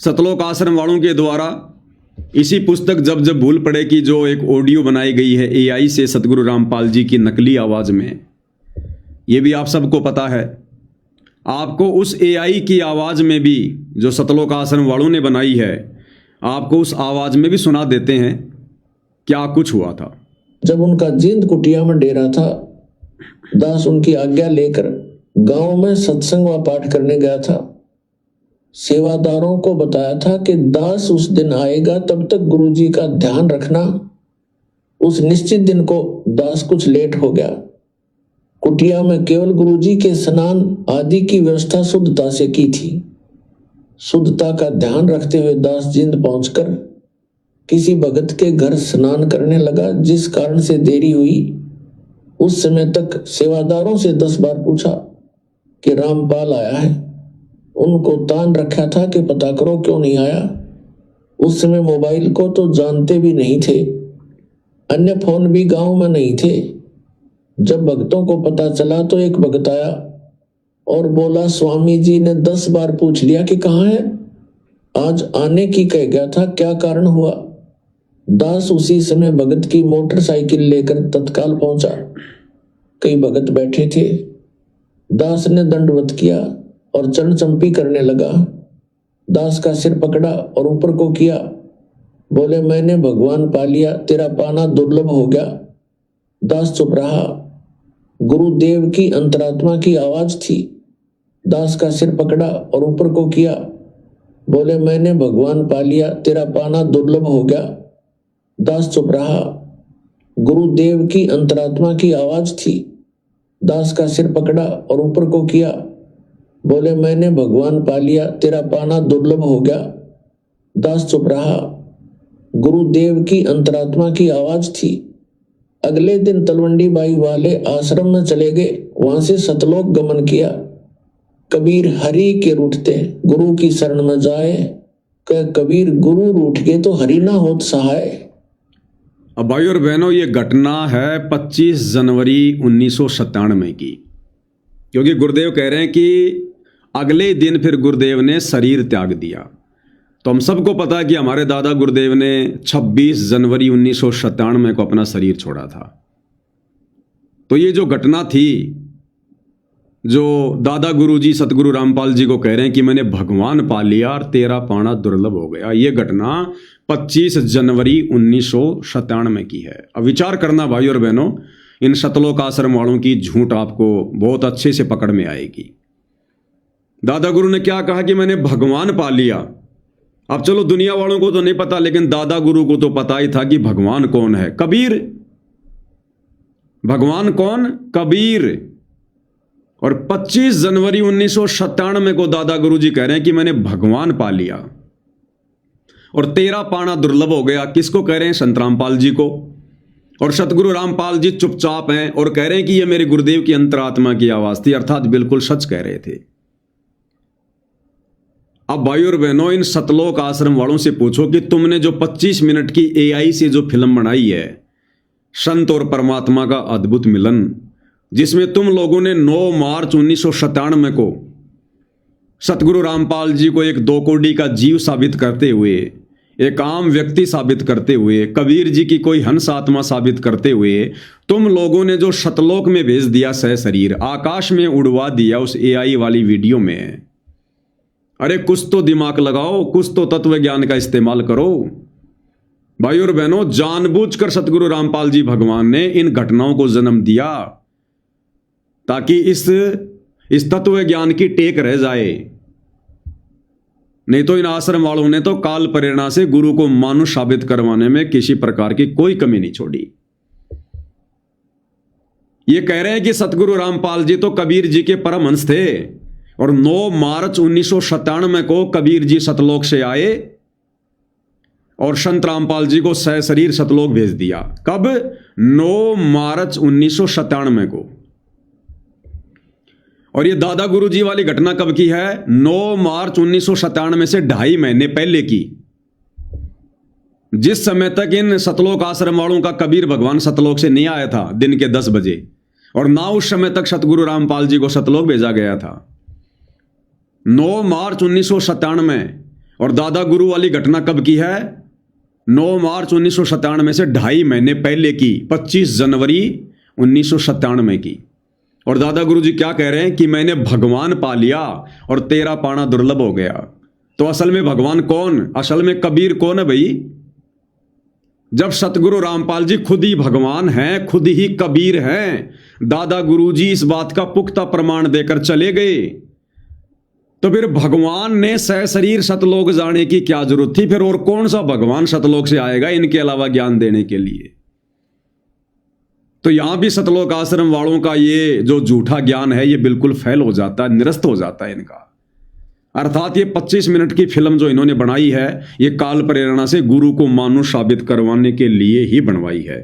सतलोक आश्रम वालों के द्वारा इसी पुस्तक जब जब भूल पड़े कि जो एक ऑडियो बनाई गई है एआई से सतगुरु रामपाल जी की नकली आवाज में, ये भी आप सबको पता है। आपको उस एआई की आवाज में भी जो सतलोक आश्रम वालों ने बनाई है, आपको उस आवाज में भी सुना देते हैं क्या कुछ हुआ था। जब उनका जींद कुटिया में डेरा था, दास उनकी आज्ञा लेकर गांव में सत्संग व पाठ करने गया था। सेवादारों को बताया था कि दास उस दिन आएगा, तब तक गुरुजी का ध्यान रखना। उस निश्चित दिन को दास कुछ लेट हो गया। कुटिया में केवल गुरुजी के स्नान आदि की व्यवस्था शुद्धता से की थी। शुद्धता का ध्यान रखते हुए दास जींद पहुंचकर किसी भगत के घर स्नान करने लगा, जिस कारण से देरी हुई। उस समय तक सेवादारों से 10 बार पूछा कि रामपाल आया है। उनको तान रखा था कि पता करो क्यों नहीं आया। उस समय मोबाइल को तो जानते भी नहीं थे, अन्य फोन भी गांव में नहीं थे। जब भक्तों को पता चला तो एक भक्त आया और बोला, स्वामी जी ने 10 बार पूछ लिया कि कहाँ है, आज आने की कह गया था, क्या कारण हुआ। दास उसी समय भगत की मोटरसाइकिल लेकर तत्काल पहुंचा। कई भगत बैठे थे। दास ने दंडवत किया और चरण चंपी करने लगा। दास का सिर पकड़ा और ऊपर को किया। बोले, मैंने भगवान पा लिया, तेरा पाना दुर्लभ हो गया। दास चुप रहा। गुरुदेव की अंतरात्मा की आवाज थी। दास का सिर पकड़ा और ऊपर को किया। बोले, मैंने भगवान पा लिया, तेरा पाना दुर्लभ हो गया। दास चुप रहा। गुरुदेव की अंतरात्मा की आवाज थी। दास का सिर पकड़ा और ऊपर को किया। बोले, मैंने भगवान पा लिया, तेरा पाना दुर्लभ हो गया। दास चुप रहा। गुरुदेव की अंतरात्मा की आवाज थी। अगले दिन तलवंडी बाई वाले आश्रम में चले गए, वहां से सतलोक गमन किया। कबीर हरि के रूठते गुरु की शरण में जाए, कह कबीर गुरु रूठ गए तो हरि ना होत सहाय। अब भाई और बहनों, ये घटना है 25 जनवरी 1997 की, क्योंकि गुरुदेव कह रहे हैं कि अगले दिन फिर गुरुदेव ने शरीर त्याग दिया। तो हम सबको पता है कि हमारे दादा गुरुदेव ने 26 जनवरी 1997 को अपना शरीर छोड़ा था। तो ये जो घटना थी, जो दादा गुरुजी सतगुरु रामपाल जी को कह रहे हैं कि मैंने भगवान पा लिया और तेरा पाना दुर्लभ हो गया, ये घटना 25 जनवरी 1997 की है। अब विचार करना भाई और बहनों, इन सतलोक आश्रम वालों की झूठ आपको बहुत अच्छे से पकड़ में आएगी। दादा गुरु ने क्या कहा कि मैंने भगवान पा लिया। अब चलो दुनिया वालों को तो नहीं पता, लेकिन दादा गुरु को तो पता ही था कि भगवान कौन है। कबीर। भगवान कौन? कबीर। और 25 जनवरी 1997 को दादा गुरु जी कह रहे हैं कि मैंने भगवान पा लिया और तेरा पाना दुर्लभ हो गया। किसको कह रहे हैं? संत रामपाल जी को। और सतगुरु रामपाल जी चुपचाप हैं और कह रहे हैं कि यह मेरे गुरुदेव की अंतरात्मा की आवाज थी, अर्थात बिल्कुल सच कह रहे थे। अब भाई और बहनों, इन सतलोक आश्रम वालों से पूछो कि तुमने जो 25 मिनट की AI से जो फिल्म बनाई है, संत और परमात्मा का अद्भुत मिलन, जिसमें तुम लोगों ने 9 मार्च 1997 को सतगुरु रामपाल जी को एक 2 कोड़ी का जीव साबित करते हुए, एक आम व्यक्ति साबित करते हुए, कबीर जी की कोई हंस आत्मा साबित करते हुए, तुम लोगों ने जो सतलोक में भेज दिया सह शरीर, आकाश में उड़वा दिया उस AI वाली वीडियो में। अरे कुछ तो दिमाग लगाओ, कुछ तो तत्व ज्ञान का इस्तेमाल करो। भाई और बहनों, जानबूझकर सतगुरु रामपाल जी भगवान ने इन घटनाओं को जन्म दिया ताकि इस तत्व ज्ञान की टेक रह जाए। नहीं तो इन आश्रम वालों ने तो काल प्रेरणा से गुरु को मानुष साबित करवाने में किसी प्रकार की कोई कमी नहीं छोड़ी। ये कह रहे हैं कि सतगुरु रामपाल जी तो कबीर जी के परमहंस थे और 9 मार्च 1997 को कबीर जी सतलोक से आए और संत रामपाल जी को सह शरीर सतलोक भेज दिया। कब? 9 मार्च 1997 को। और ये दादा गुरु जी वाली घटना कब की है? 9 मार्च 1997 से 2.5 महीने पहले की, जिस समय तक इन सतलोक आश्रम वालों का कबीर भगवान सतलोक से नहीं आया था दिन के 10 बजे, और ना उस समय तक सतगुरु रामपाल जी को सतलोक भेजा गया था। 9 मार्च 1997। और दादा गुरु वाली घटना कब की है? 9 मार्च 1997 से 2.5 महीने पहले की, 25 जनवरी 1997 की। और दादा गुरु जी क्या कह रहे हैं कि मैंने भगवान पा लिया और तेरा पाना दुर्लभ हो गया। तो असल में भगवान कौन? असल में कबीर कौन है भाई? जब सतगुरु रामपाल जी खुद ही भगवान हैं, खुद ही कबीर हैं, दादा गुरु जी इस बात का पुख्ता प्रमाण देकर चले गए, तो फिर भगवान ने सह शरीर सतलोक जाने की क्या जरूरत थी? फिर और कौन सा भगवान सतलोक से आएगा इनके अलावा ज्ञान देने के लिए? तो यहां भी सतलोक आश्रम वालों का ये जो झूठा ज्ञान है, ये बिल्कुल फेल हो जाता है, निरस्त हो जाता है इनका। अर्थात ये 25 मिनट की फिल्म जो इन्होंने बनाई है, ये काल प्रेरणा से गुरु को मानुष साबित करवाने के लिए ही बनवाई है।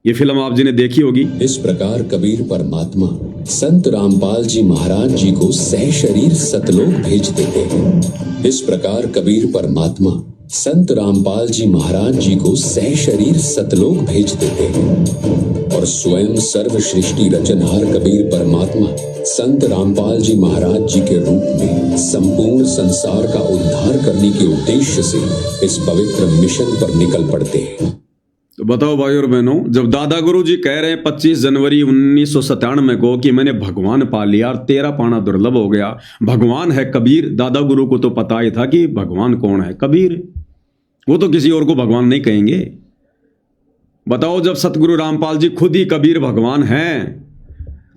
ये फिल्म आप जी ने देखी होगी। इस प्रकार कबीर परमात्मा संत रामपाल जी महाराज जी को सह शरीर सतलोक भेज देते हैं। इस प्रकार कबीर परमात्मा संत रामपाल जी महाराज जी को सह शरीर सतलोक भेज देते हैं और स्वयं सर्व सृष्टि रचनहार कबीर परमात्मा संत रामपाल जी महाराज जी के रूप में संपूर्ण संसार का उद्धार करने के उद्देश्य से इस पवित्र मिशन पर निकल पड़ते हैं। तो बताओ भाई और बहनों, जब दादा गुरु जी कह रहे हैं 25 जनवरी 1997 को कि मैंने भगवान पा लिया और तेरा पाना दुर्लभ हो गया, भगवान है कबीर। दादा गुरु को तो पता ही था कि भगवान कौन है, कबीर। वो तो किसी और को भगवान नहीं कहेंगे। बताओ, जब सतगुरु रामपाल जी खुद ही कबीर भगवान हैं,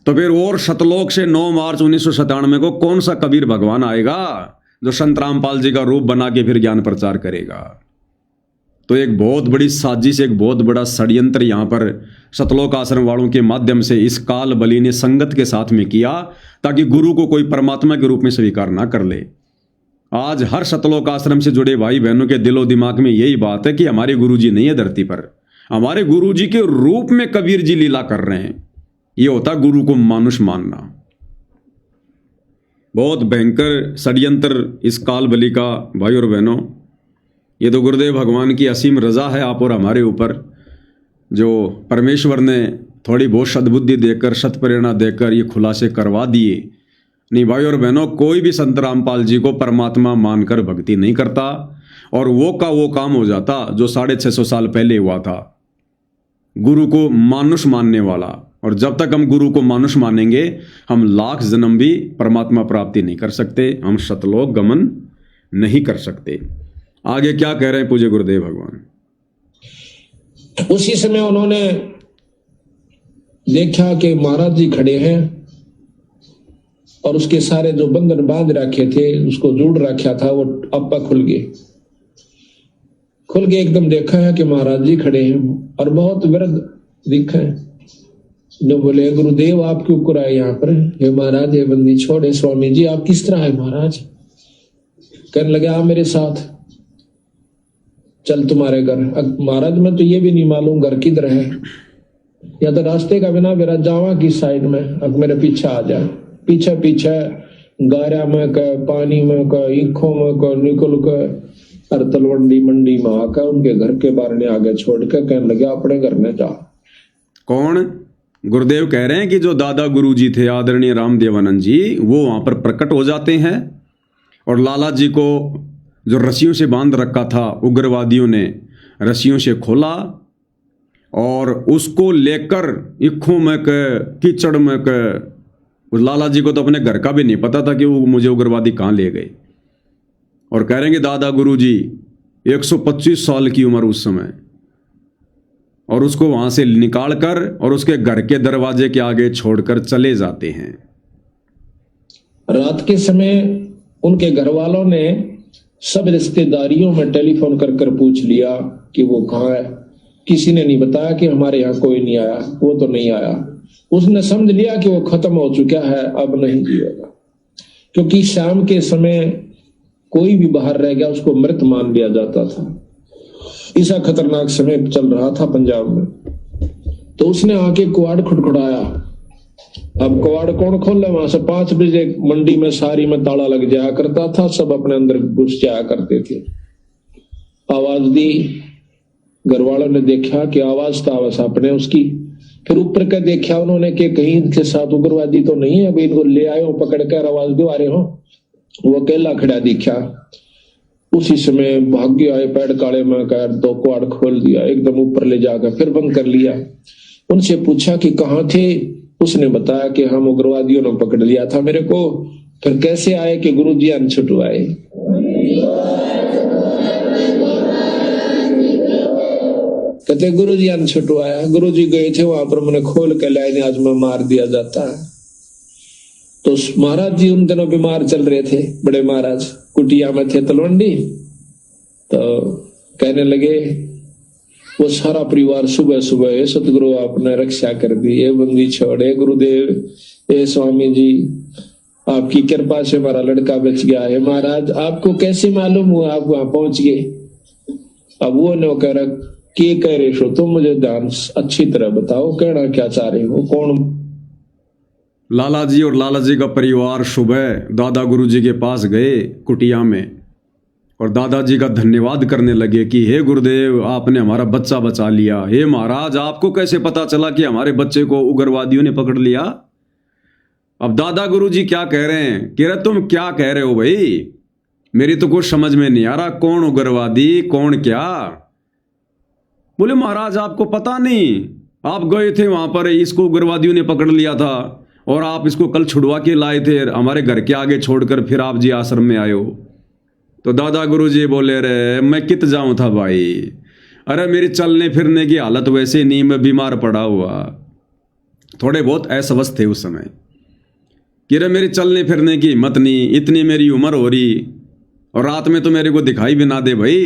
तो फिर और सतलोक से 9 मार्च 1997 को कौन सा कबीर भगवान आएगा जो संत रामपाल जी का रूप बना के फिर ज्ञान प्रचार करेगा? तो एक बहुत बड़ी साजिश, एक बहुत बड़ा षड्यंत्र यहां पर सतलोक आश्रम वालों के माध्यम से इस काल बली ने संगत के साथ में किया, ताकि गुरु को कोई परमात्मा के रूप में स्वीकार ना कर ले। आज हर सतलोक आश्रम से जुड़े भाई बहनों के दिलो दिमाग में यही बात है कि हमारे गुरुजी नहीं है धरती पर, हमारे गुरुजी के रूप में कबीर जी लीला कर रहे हैं। ये होता गुरु को मानुष मानना। बहुत भयंकर षड्यंत्र इस काल बलि का भाई और बहनों। ये तो गुरुदेव भगवान की असीम रजा है आप और हमारे ऊपर, जो परमेश्वर ने थोड़ी बहुत सद्बुद्धि देकर सत्प्रेरणा देकर ये खुलासे करवा दिए। नहीं भाई और बहनों, कोई भी संत रामपाल जी को परमात्मा मानकर भक्ति नहीं करता और वो का वो काम हो जाता जो 650 साल पहले हुआ था, गुरु को मानुष मानने वाला। और जब तक हम गुरु को मानुष मानेंगे हम लाख जन्म भी परमात्मा प्राप्ति नहीं कर सकते, हम सतलोक गमन नहीं कर सकते। आगे क्या कह रहे हैं पूज्य गुरुदेव भगवान। उसी समय उन्होंने देखा कि महाराज जी खड़े हैं और उसके सारे जो बंधन बांध रखे थे, उसको जोड़ रखा था, वो अपा खुल गए एकदम। देखा है कि महाराज जी खड़े हैं और बहुत वृद्ध दिखा है। जो बोले गुरुदेव आप क्यों कर आए यहाँ पर? हे महाराज, ये बंदी छोड़े। स्वामी जी आप किस तरह है महाराज? कहने लगे आ मेरे साथ, चल तुम्हारे घर। महाराज मैं तो ये भी नहीं मालूम घर किधर है, या तो रास्ते का बिना मेरा जावा किस साइड में, अब मेरे पीछे आ जा। पीछे पीछे गारा में का, पानी में का, ईखों में का निकल कर और तलवंडी मंडी में आकर उनके घर के बारे ने आगे छोड़ कर कहने लगे अपने घर में जा। कौन? गुरुदेव कह रहे हैं कि जो दादा गुरु जी थे आदरणीय रामदेवानंद जी, वो वहां पर प्रकट हो जाते हैं और लाला जी को जो रस्सियों से बांध रखा था उग्रवादियों ने रस्सियों से खोला और उसको लेकर इक्खों में कीचड़ में उस लाला जी को तो अपने घर का भी नहीं पता था कि वो मुझे उग्रवादी कहाँ ले गए। और कह रहे हैं कि दादा गुरु जी 125 साल की उम्र उस समय, और उसको वहां से निकाल कर और उसके घर के दरवाजे के आगे छोड़कर चले जाते हैं। रात के समय उनके घर वालों ने सब रिश्तेदारियों में टेलीफोन कर कर पूछ लिया कि वो कहाँ है। किसी ने नहीं बताया कि हमारे यहाँ कोई नहीं आया, वो तो नहीं आया। उसने समझ लिया कि वो खत्म हो चुका है, अब नहीं जिएगा, क्योंकि शाम के समय कोई भी बाहर रह गया उसको मृत मान लिया जाता था। ऐसा खतरनाक समय चल रहा था पंजाब में। तो उसने आके कुआड़ खुड़खुड़ाया। अब कुआड़ कौन खोले? वहां से 5 बजे मंडी में सारी में ताला लग जाया करता था, सब अपने अंदर घुस जाया करते थे। आवाज दी, घर वालों ने देखा कि आवाज तो आवाज अपने उसकी। फिर ऊपर का देखा उन्होंने कि कहीं इनके साथ उग्रवादी तो नहीं है, अभी इनको ले आए हो पकड़ कर, आवाज दो आ रहे हो। वो अकेला खड़ा दिखा। उसी समय भाग्य आए पैड काले में कर 2 कुआड़ खोल दिया, एकदम ऊपर ले जाकर फिर बंद कर लिया। उनसे पूछा कि कहाँ थे? उसने बताया कि हम उग्रवादियों ने पकड़ लिया था मेरे को। फिर कैसे आए कि गुरुजी अन छुटवाए। कहते गुरुजी अन छुटवाया। गुरुजी गए थे वहां पर, मैंने खोल के लाइन आज में मार दिया जाता है। तो महाराज जी उन दिनों बीमार चल रहे थे, बड़े महाराज कुटिया में थे तलवंडी। तो कहने लगे वो सारा परिवार सुबह सुबह सतगुरु आपने रक्षा कर दी, ये बंदी छोड़े गुरुदेव, ये स्वामी जी आपकी कृपा से हमारा लड़का बच गया है। महाराज आपको कैसे मालूम हुआ आप वहां पहुंच गए? अब वो ने कह रहा के कह रहे हो तुम, मुझे ध्यान अच्छी तरह बताओ, कहना क्या चाह रहे हो, कौन? लाला जी और लाला जी का परिवार सुबह दादा गुरु जी के पास गए कुटिया में और दादाजी का धन्यवाद करने लगे कि हे गुरुदेव आपने हमारा बच्चा बचा लिया। हे महाराज आपको कैसे पता चला कि हमारे बच्चे को उग्रवादियों ने पकड़ लिया? अब दादा गुरु जी क्या कह रहे हैं? कह रहे तुम क्या कह रहे हो भाई, मेरी तो कुछ समझ में नहीं आ रहा, कौन उग्रवादी कौन क्या? बोले महाराज आपको पता नहीं, आप गए थे वहां पर, इसको उग्रवादियों ने पकड़ लिया था और आप इसको कल छुड़वा के लाए थे हमारे घर के आगे छोड़कर, फिर आप जी आश्रम में आए हो। तो दादा गुरु जी बोले रे मैं कित जाऊं था भाई, अरे मेरी चलने फिरने की हालत वैसे नहीं, मैं बीमार पड़ा हुआ, थोड़े बहुत अस्वस्थ थे उस समय कि रे मेरी चलने फिरने की हिम्मत नहीं, इतनी मेरी उम्र हो रही और रात में तो मेरे को दिखाई भी ना दे भाई।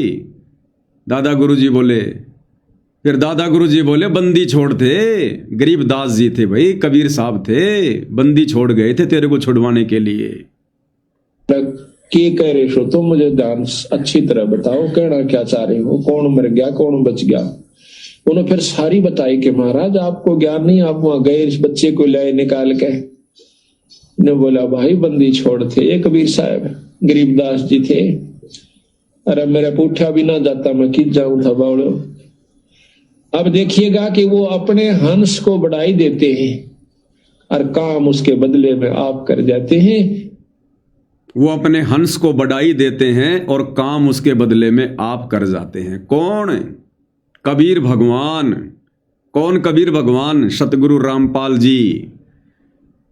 दादा गुरु जी बोले, फिर दादा गुरु जी बोले बंदी छोड़ थे, गरीब दास जी थे भाई, कबीर साहब थे, बंदी छोड़ गए थे तेरे को छुड़वाने के लिए। कि कह रहे हो तुम मुझे ध्यान अच्छी तरह बताओ, कहना क्या चाह रहे हो, कौन मर गया कौन बच गया। उन्होंने फिर सारी बताई कि महाराज आपको ज्ञान नहीं, आप वहां गए इस बच्चे को लाए निकाल के। ने बोला भाई बंदी छोड़ थे ये कबीर साहब, गरीबदास जी थे। अरे मेरा पूठा भी ना जाता मैं किस जाऊं था बावड़ो। अब देखिएगा कि वो अपने हंस को बढ़ाई देते हैं और काम उसके बदले में आप कर जाते हैं। वो अपने हंस को बढ़ाई देते हैं और काम उसके बदले में आप कर जाते हैं। कौन? कबीर भगवान। कौन कबीर भगवान? सतगुरु रामपाल जी।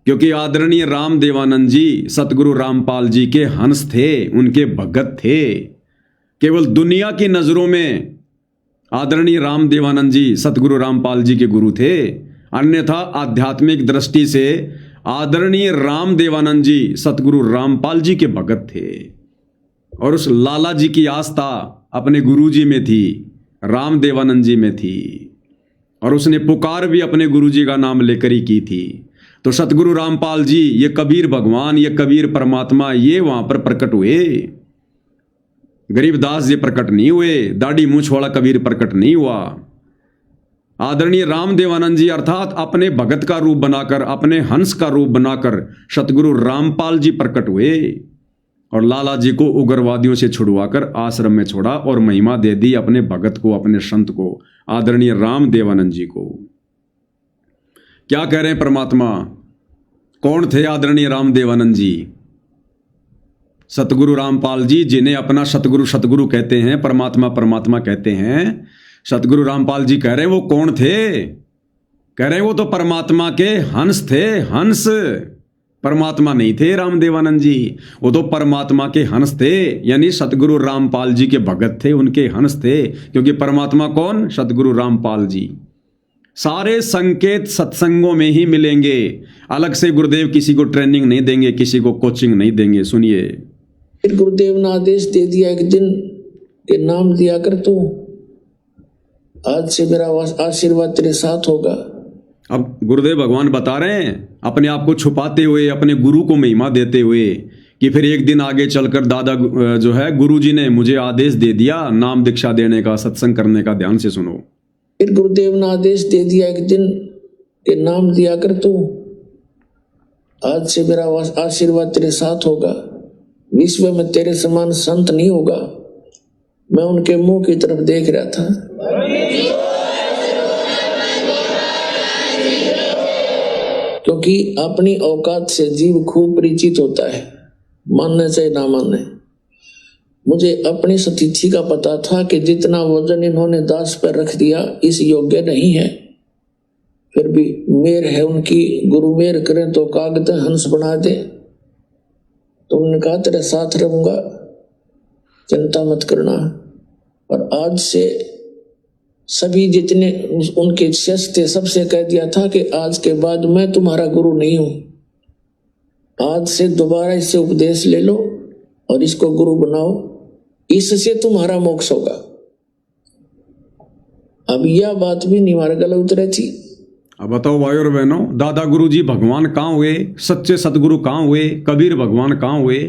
क्योंकि आदरणीय राम देवानंद जी सतगुरु रामपाल जी के हंस थे, उनके भगत थे। केवल दुनिया की नजरों में आदरणीय राम देवानंद जी सतगुरु रामपाल जी के गुरु थे, अन्यथा आध्यात्मिक दृष्टि से आदरणीय राम देवानंद जी सतगुरु रामपाल जी के भगत थे। और उस लाला जी की आस्था अपने गुरु जी में थी, राम देवानंद जी में थी, और उसने पुकार भी अपने गुरु जी का नाम लेकर ही की थी। तो सतगुरु रामपाल जी, ये कबीर भगवान, ये कबीर परमात्मा, ये वहां पर प्रकट हुए। गरीबदास जी प्रकट नहीं हुए, दाढ़ी मूंछ वाला कबीर प्रकट नहीं हुआ। आदरणीय राम देवानंद जी अर्थात अपने भगत का रूप बनाकर, अपने हंस का रूप बनाकर सतगुरु रामपाल जी प्रकट हुए और लाला जी को उग्रवादियों से छुड़वाकर आश्रम में छोड़ा और महिमा दे दी अपने भगत को, अपने संत को, आदरणीय राम देवानंद जी को। क्या कह रहे हैं परमात्मा? कौन थे आदरणीय राम देवानंद जी? सतगुरु रामपाल जी, जिन्हें अपना सतगुरु सतगुरु कहते हैं, परमात्मा परमात्मा कहते हैं। सतगुरु रामपाल जी कह रहे हैं वो कौन थे? कह रहे हैं वो तो परमात्मा के हंस थे, हंस। परमात्मा नहीं थे राम देवानंद जी, वो तो परमात्मा के हंस थे, यानी सतगुरु रामपाल जी के भगत थे, उनके हंस थे। क्योंकि परमात्मा कौन? सतगुरु रामपाल जी। सारे संकेत सत्संगों में ही मिलेंगे, अलग से गुरुदेव किसी को ट्रेनिंग नहीं देंगे, किसी को कोचिंग नहीं देंगे। सुनिए, फिर गुरुदेव ने आदेश दे दिया एक दिन के नाम दिया कर तू, आज से मेरा आशीर्वाद तेरे साथ होगा। अब गुरुदेव भगवान बता रहे हैं, अपने आप को छुपाते हुए, अपने गुरु को महिमा देते हुए, कि फिर एक दिन आगे चलकर दादा जो है गुरु जी ने मुझे आदेश दे दिया नाम दीक्षा देने का, सत्संग करने का। ध्यान से सुनो। फिर गुरुदेव ने आदेश दे दिया एक दिन के नाम दिया कर तू, आज से मेरा आशीर्वाद तेरे साथ होगा। विश्व में तेरे समान संत नहीं होगा। मैं उनके मुंह की तरफ देख रहा था। क्योंकि अपनी औकात से जीव खूब परिचित होता है, मानने चाहे ना माने। मुझे अपनी स्थिति का पता था कि जितना वजन इन्होंने दास पर रख दिया इस योग्य नहीं है। फिर भी मेर है उनकी, गुरु मेर करें तो कागज हंस बना दे। तो उन्होंने कहा तेरे साथ रहूंगा, चिंता मत करना। और आज से सभी जितने उनके शिष्य थे सबसे कह दिया था कि आज के बाद मैं तुम्हारा गुरु नहीं हूं। आज से दोबारा इससे उपदेश ले लो और इसको गुरु बनाओ, इससे तुम्हारा मोक्ष होगा। अब यह बात भी निवार गल उतरे थी। अब बताओ भाई और बहनों, दादा गुरु जी भगवान कहाँ हुए? सच्चे सतगुरु कहाँ हुए? कबीर भगवान कहाँ हुए?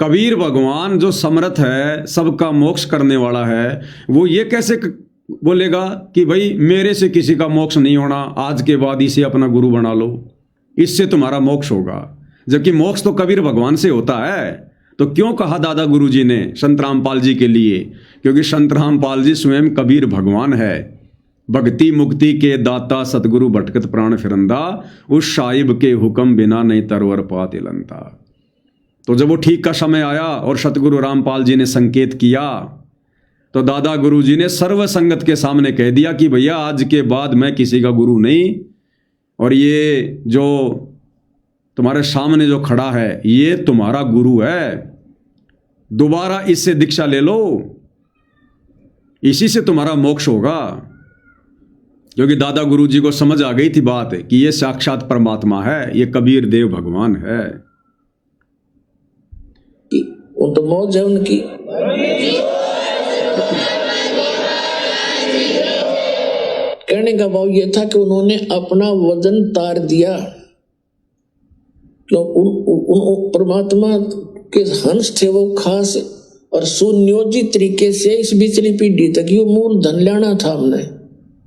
कबीर भगवान जो समर्थ है, सबका मोक्ष करने वाला है, वो ये कैसे बोलेगा कि भाई मेरे से किसी का मोक्ष नहीं होना, आज के बाद इसे अपना गुरु बना लो, इससे तुम्हारा मोक्ष होगा। जबकि मोक्ष तो कबीर भगवान से होता है। तो क्यों कहा दादा गुरु जी ने संत रामपाल जी के लिए? क्योंकि संत रामपाल जी स्वयं कबीर भगवान है। भक्ति मुक्ति के दाता सतगुरु भटकत प्राण फिरंदा, उस साहिब के हुक्म बिना नहीं तरवर पात इलंता। तो जब वो ठीक का समय आया और सतगुरु रामपाल जी ने संकेत किया, तो दादा गुरु जी ने सर्व संगत के सामने कह दिया कि भैया आज के बाद मैं किसी का गुरु नहीं, और ये जो तुम्हारे सामने जो खड़ा है ये तुम्हारा गुरु है, दोबारा इससे दीक्षा ले लो, इसी से तुम्हारा मोक्ष होगा। क्योंकि दादा गुरु जी को समझ आ गई थी बात कि ये साक्षात परमात्मा है, ये कबीर देव भगवान है। उन तो मौज है उनकी। कहने का भाव ये था कि उन्होंने अपना वजन तार दिया। तो परमात्मा के हंस थे वो खास और सुनियोजित तरीके से इस बिचली पीढ़ी तक ये मूल धन लेना था हमने,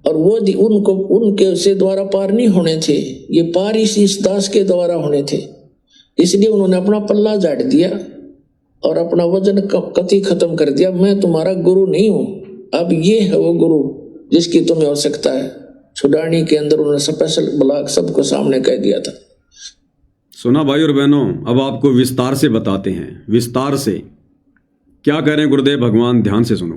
और वो उनको उनके से द्वारा पार नहीं होने थे, ये पार इस दास के द्वारा होने थे। इसलिए उन्होंने अपना पल्ला झाड़ दिया और अपना वजन कति खत्म कर दिया। मैं तुम्हारा गुरु नहीं हूं, अब ये है वो गुरु जिसकी तुम्हें आवश्यकता है। छुड़ानी के अंदर उन्होंने स्पेशल ब्लॉक सबको सामने कह दिया था। सुना भाई और बहनों, अब आपको विस्तार से बताते हैं, विस्तार से क्या कह रहे हैं गुरुदेव भगवान, ध्यान से सुनो।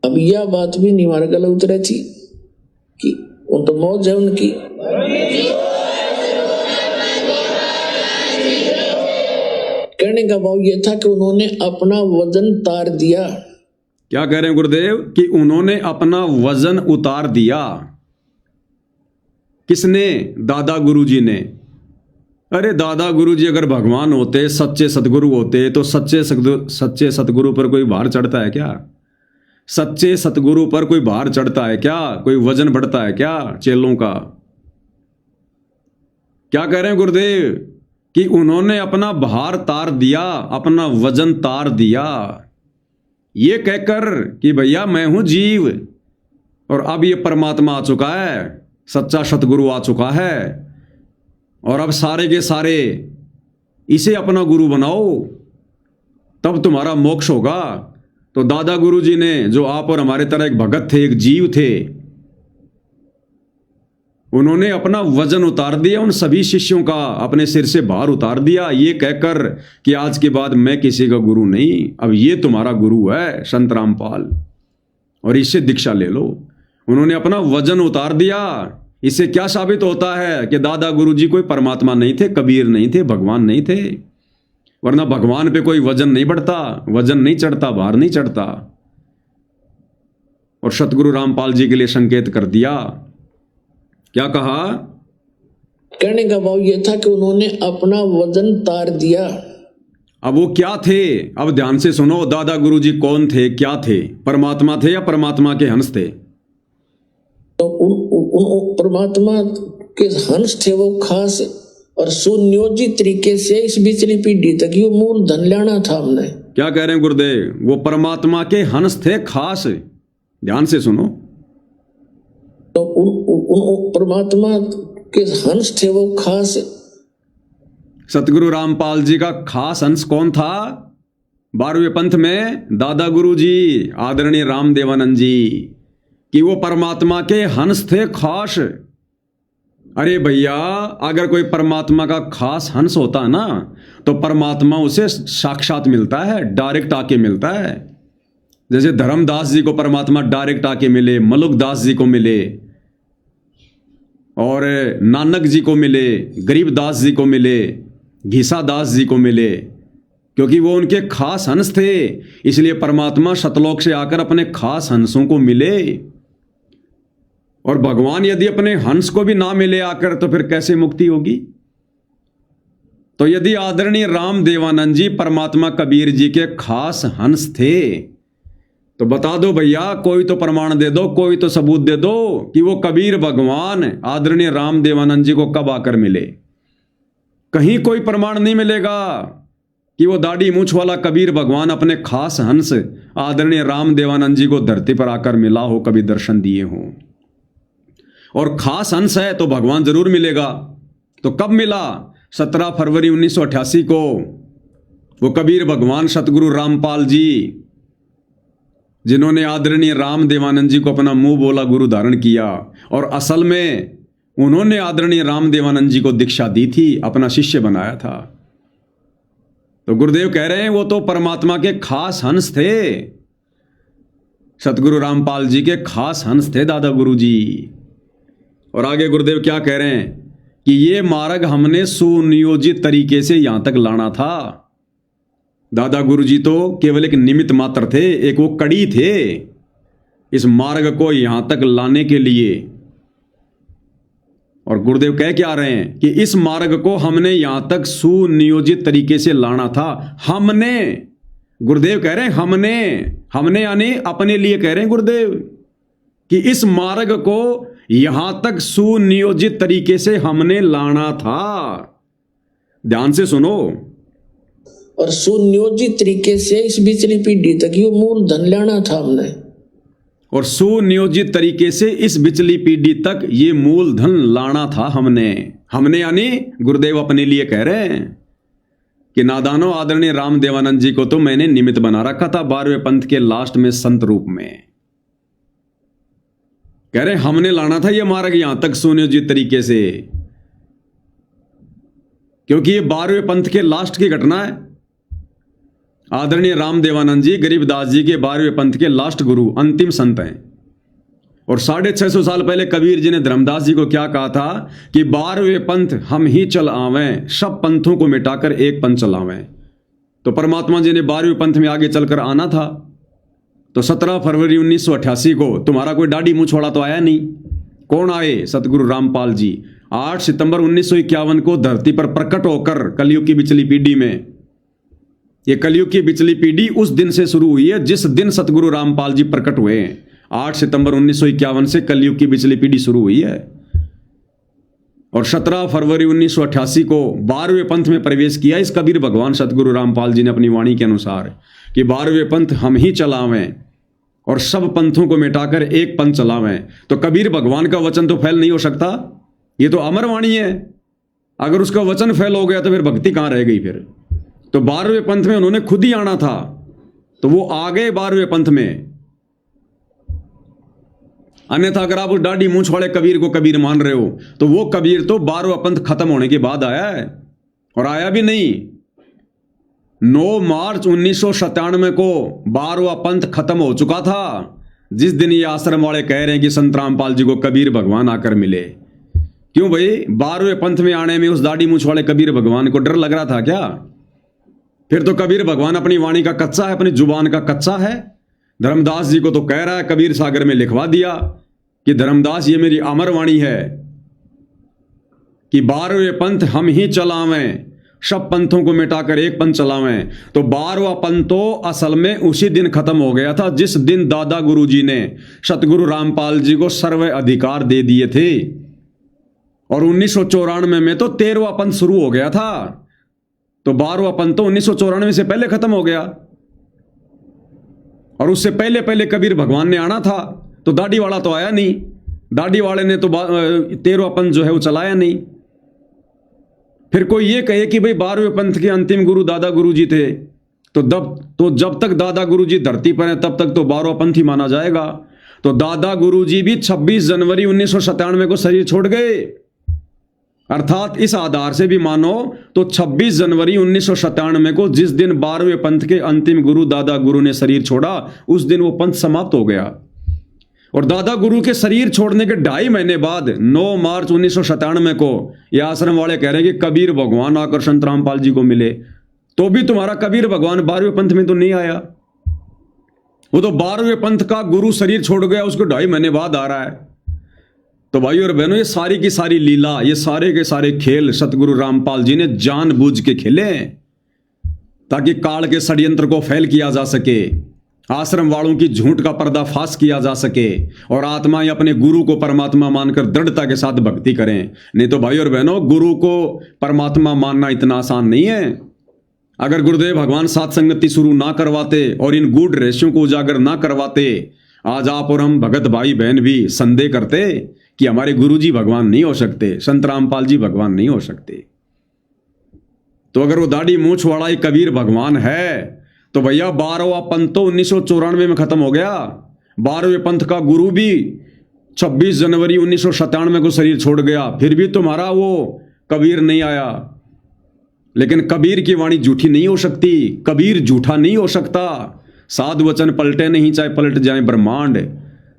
अब यह बात भी नहीं हमारे गले उतरे थी कि उन तो मौज है उनकी। कहने का भाव ये था कि उन्होंने अपना वजन उतार दिया। क्या कह रहे हैं गुरुदेव कि उन्होंने अपना वजन उतार दिया। किसने? दादा गुरुजी ने। अरे दादा गुरुजी अगर भगवान होते, सच्चे सतगुरु होते, तो सच्चे सतगुरु पर कोई भार चढ़ता है क्या? सच्चे सतगुरु पर कोई भार चढ़ता है क्या? कोई वजन बढ़ता है क्या चेलों का? क्या कह रहे हैं गुरुदेव कि उन्होंने अपना भार तार दिया, अपना वजन तार दिया, ये कहकर कि भैया मैं हूं जीव और अब ये परमात्मा आ चुका है, सच्चा सतगुरु आ चुका है और अब सारे के सारे इसे अपना गुरु बनाओ, तब तुम्हारा मोक्ष होगा। तो दादा गुरुजी ने, जो आप और हमारे तरह एक भगत थे, एक जीव थे, उन्होंने अपना वजन उतार दिया, उन सभी शिष्यों का अपने सिर से भार उतार दिया, ये कहकर कि आज के बाद मैं किसी का गुरु नहीं, अब ये तुम्हारा गुरु है संत रामपाल और इससे दीक्षा ले लो। उन्होंने अपना वजन उतार दिया। इससे क्या साबित होता है कि दादा गुरुजी कोई परमात्मा नहीं थे, कबीर नहीं थे, भगवान नहीं थे, वरना भगवान पे कोई वजन नहीं बढ़ता, वजन नहीं चढ़ता, भार नहीं चढ़ता। और सतगुरु रामपाल जी के लिए संकेत कर दिया। क्या कहा? कहने का भाव ये था कि उन्होंने अपना वजन तार दिया। अब वो क्या थे? अब ध्यान से सुनो, दादा गुरुजी कौन थे, क्या थे? परमात्मा थे या परमात्मा के हंस थे? तो उन परमात्मा के हंस थे वो खास और सुनियोजित तरीके से इस बिचली पीढ़ी तक ये मूल धन लेना था हमने। क्या कह रहे हैं गुरुदेव? वो परमात्मा के हंस थे खास। ध्यान से सुनो, तो उन परमात्मा के हंस थे वो खास। सतगुरु रामपाल जी का खास हंस कौन था? 12वें पंथ में दादा गुरुजी, आदरणीय रामदेवानंद जी, कि वो परमात्मा के हंस थे खास। अरे भैया, अगर कोई परमात्मा का खास हंस होता है ना, तो परमात्मा उसे साक्षात मिलता है, डायरेक्ट आके मिलता है। जैसे धर्मदास जी को परमात्मा डायरेक्ट आके मिले, मलुकदास जी को मिले, और नानक जी को मिले, गरीबदास जी को मिले, घीसादास जी को मिले, क्योंकि वो उनके खास हंस थे। इसलिए परमात्मा सतलोक से आकर अपने खास हंसों को मिले। और भगवान यदि अपने हंस को भी ना मिले आकर, तो फिर कैसे मुक्ति होगी? तो यदि आदरणीय रामदेवानंद जी परमात्मा कबीर जी के खास हंस थे, तो बता दो भैया, कोई तो प्रमाण दे दो, कोई तो सबूत दे दो कि वो कबीर भगवान आदरणीय रामदेवानंद जी को कब आकर मिले। कहीं कोई प्रमाण नहीं मिलेगा कि वो दाढ़ी मूंछ वाला कबीर भगवान अपने खास हंस आदरणीय रामदेवानंद जी को धरती पर आकर मिला हो, कभी दर्शन दिए हों। और खास हंस है तो भगवान जरूर मिलेगा। तो कब मिला? 17 फरवरी 1988 को वो कबीर भगवान सतगुरु रामपाल जी, जिन्होंने आदरणीय रामदेवानंद जी को अपना मुंह बोला गुरु धारण किया, और असल में उन्होंने आदरणीय रामदेवानंद जी को दीक्षा दी थी, अपना शिष्य बनाया था। तो गुरुदेव कह रहे हैं वो तो परमात्मा के खास हंस थे, सतगुरु रामपाल जी के खास हंस थे दादा गुरु जी। और आगे गुरुदेव क्या कह रहे हैं कि ये मार्ग हमने सुनियोजित तरीके से यहां तक लाना था। दादा गुरुजी तो केवल एक निमित्त मात्र थे, एक वो कड़ी थे इस मार्ग को यहां तक लाने के लिए। और गुरुदेव कह क्या रहे हैं कि इस मार्ग को हमने यहां तक सुनियोजित तरीके से लाना था। हमने, गुरुदेव कह रहे हैं हमने यानी अपने लिए कह रहे हैं गुरुदेव कि इस मार्ग को यहां तक सुनियोजित तरीके से हमने लाना था। ध्यान से सुनो, और सुनियोजित तरीके से इस बिचली पीढ़ी तक ये मूल धन लाना था हमने। और सुनियोजित तरीके से इस बिचली पीढ़ी तक ये मूल धन लाना था हमने यानी गुरुदेव अपने लिए कह रहे हैं कि नादानो आदरणीय राम देवानंद जी को तो मैंने निमित्त बना रखा था 12वें पंथ के लास्ट में संत रूप में। कह रहे हमने लाना था ये मार्ग यहां तक सुनियोजित तरीके से, क्योंकि ये 12वें पंथ के लास्ट की घटना है। आदरणीय राम देवानंद जी गरीबदास जी के 12वें पंथ के लास्ट गुरु अंतिम संत हैं। और 650 साल पहले कबीर जी ने धर्मदास जी को क्या कहा था कि 12वें पंथ हम ही चल आवें, सब पंथों को मिटाकर एक पंथ चलावें। तो परमात्मा जी ने 12वें पंथ में आगे चलकर आना था। तो 17 फरवरी 1988 को तुम्हारा कोई दाढ़ी मूंछ वाला तो आया नहीं। कौन आए? सतगुरु रामपाल जी। 8 सितंबर 1951 को धरती पर प्रकट होकर कलयुग की बिचली पीढ़ी में, ये कलयुग की बिचली पीढ़ी उस दिन से शुरू हुई है जिस दिन सतगुरु रामपाल जी प्रकट हुए हैं। 8 सितंबर 1951 से कलयुग की बिचली पीढ़ी शुरू हुई है। और 17 फरवरी 1988 को 12वें पंथ में प्रवेश किया इस कबीर भगवान सतगुरु रामपाल जी ने अपनी वाणी के अनुसार कि 12वें पंथ हम ही चलावें और सब पंथों को मिटाकर एक पंथ चलावें। तो कबीर भगवान का वचन तो फैल नहीं हो सकता, ये तो अमर वाणी है। अगर उसका वचन फैल हो गया तो फिर भक्ति कहां रह गई? फिर तो 12वें पंथ में उन्होंने खुद ही आना था, तो वो आ गए 12वें पंथ में। अन्यथा अगर आप उस दाढ़ी मूंछ वाले कबीर को कबीर मान रहे हो तो वो कबीर तो 12वां पंथ खत्म होने के बाद आया है, और आया भी नहीं। 9 मार्च 1997 को 12वां पंथ खत्म हो चुका था, जिस दिन ये आश्रम वाले कह रहे हैं कि संत रामपाल जी को कबीर भगवान आकर मिले। क्यों भाई? 12वें पंथ में आने में उस दाढ़ी मूंछ वाले कबीर भगवान को डर लग रहा था क्या? फिर तो कबीर भगवान अपनी वाणी का कच्चा है, अपनी जुबान का कच्चा है। धर्मदास जी को तो कह रहा है, कबीर सागर में लिखवा दिया कि धर्मदास ये मेरी अमर वाणी है कि 12वें पंथ हम ही चलावें, सब पंथों को मिटाकर एक पंथ चलावें। तो 12वां पंथ तो असल में उसी दिन खत्म हो गया था जिस दिन दादा गुरु जी ने सतगुरु रामपाल जी को सर्व अधिकार दे दिए थे। और 1994 में तो 13वां पंथ शुरू हो गया था। तो 12वां पंथ तो 1994 से पहले खत्म हो गया, और उससे पहले पहले कबीर भगवान ने आना था। तो दाढ़ी वाला तो आया नहीं, दाढ़ी वाले ने तो 13वां पंथ जो है वो चलाया नहीं। फिर कोई ये कहे कि भाई 12वें पंथ के अंतिम गुरु दादा गुरु जी थे, तो जब तक दादा गुरु जी धरती पर हैं तब तक तो 12वां पंथ ही माना जाएगा। तो दादा गुरु जी भी 26 जनवरी 1997 को शरीर छोड़ गए, अर्थात इस आधार से भी मानो तो 26 जनवरी 1997 को जिस दिन 12वें पंथ के अंतिम गुरु दादा गुरु ने शरीर छोड़ा, उस दिन वो पंथ समाप्त हो गया। और दादा गुरु के शरीर छोड़ने के 2.5 महीने बाद 9 मार्च 1997 को ये आश्रम वाले कह रहे हैं कि कबीर भगवान आकर संत रामपाल जी को मिले। तो भी तुम्हारा कबीर भगवान 12वें पंथ में तो नहीं आया, वो तो 12वें पंथ का गुरु शरीर छोड़ गया, उसको 2.5 महीने बाद आ रहा है। तो भाई और बहनों, ये सारी की सारी लीला, ये सारे के सारे खेल सतगुरु रामपाल जी ने जानबूझ के खेले ताकि काल के षड्यंत्र को फैल किया जा सके, आश्रम वालों की झूठ का पर्दाफाश किया जा सके, और आत्माएं अपने गुरु को परमात्मा मानकर दृढ़ता के साथ भक्ति करें। नहीं तो भाई और बहनों, गुरु को परमात्मा मानना इतना आसान नहीं है। अगर गुरुदेव भगवान साथ संगति शुरू ना करवाते और इन गूढ़ रहस्यों को उजागर ना करवाते, आज आप और हम भगत भाई बहन भी संदेह करते कि हमारे गुरुजी भगवान नहीं हो सकते, संत रामपाल जी भगवान नहीं हो सकते। तो अगर वो दाढ़ी मूंछ वाला ही कबीर भगवान है तो भैया 12वां पंथ तो 1994 में खत्म हो गया। 12वें पंथ का गुरु भी 26 जनवरी 1997 को शरीर छोड़ गया, फिर भी तुम्हारा वो कबीर नहीं आया। लेकिन कबीर की वाणी झूठी नहीं हो सकती, कबीर झूठा नहीं हो सकता। साध वचन पलटे नहीं, चाहे पलट जाए ब्रह्मांड।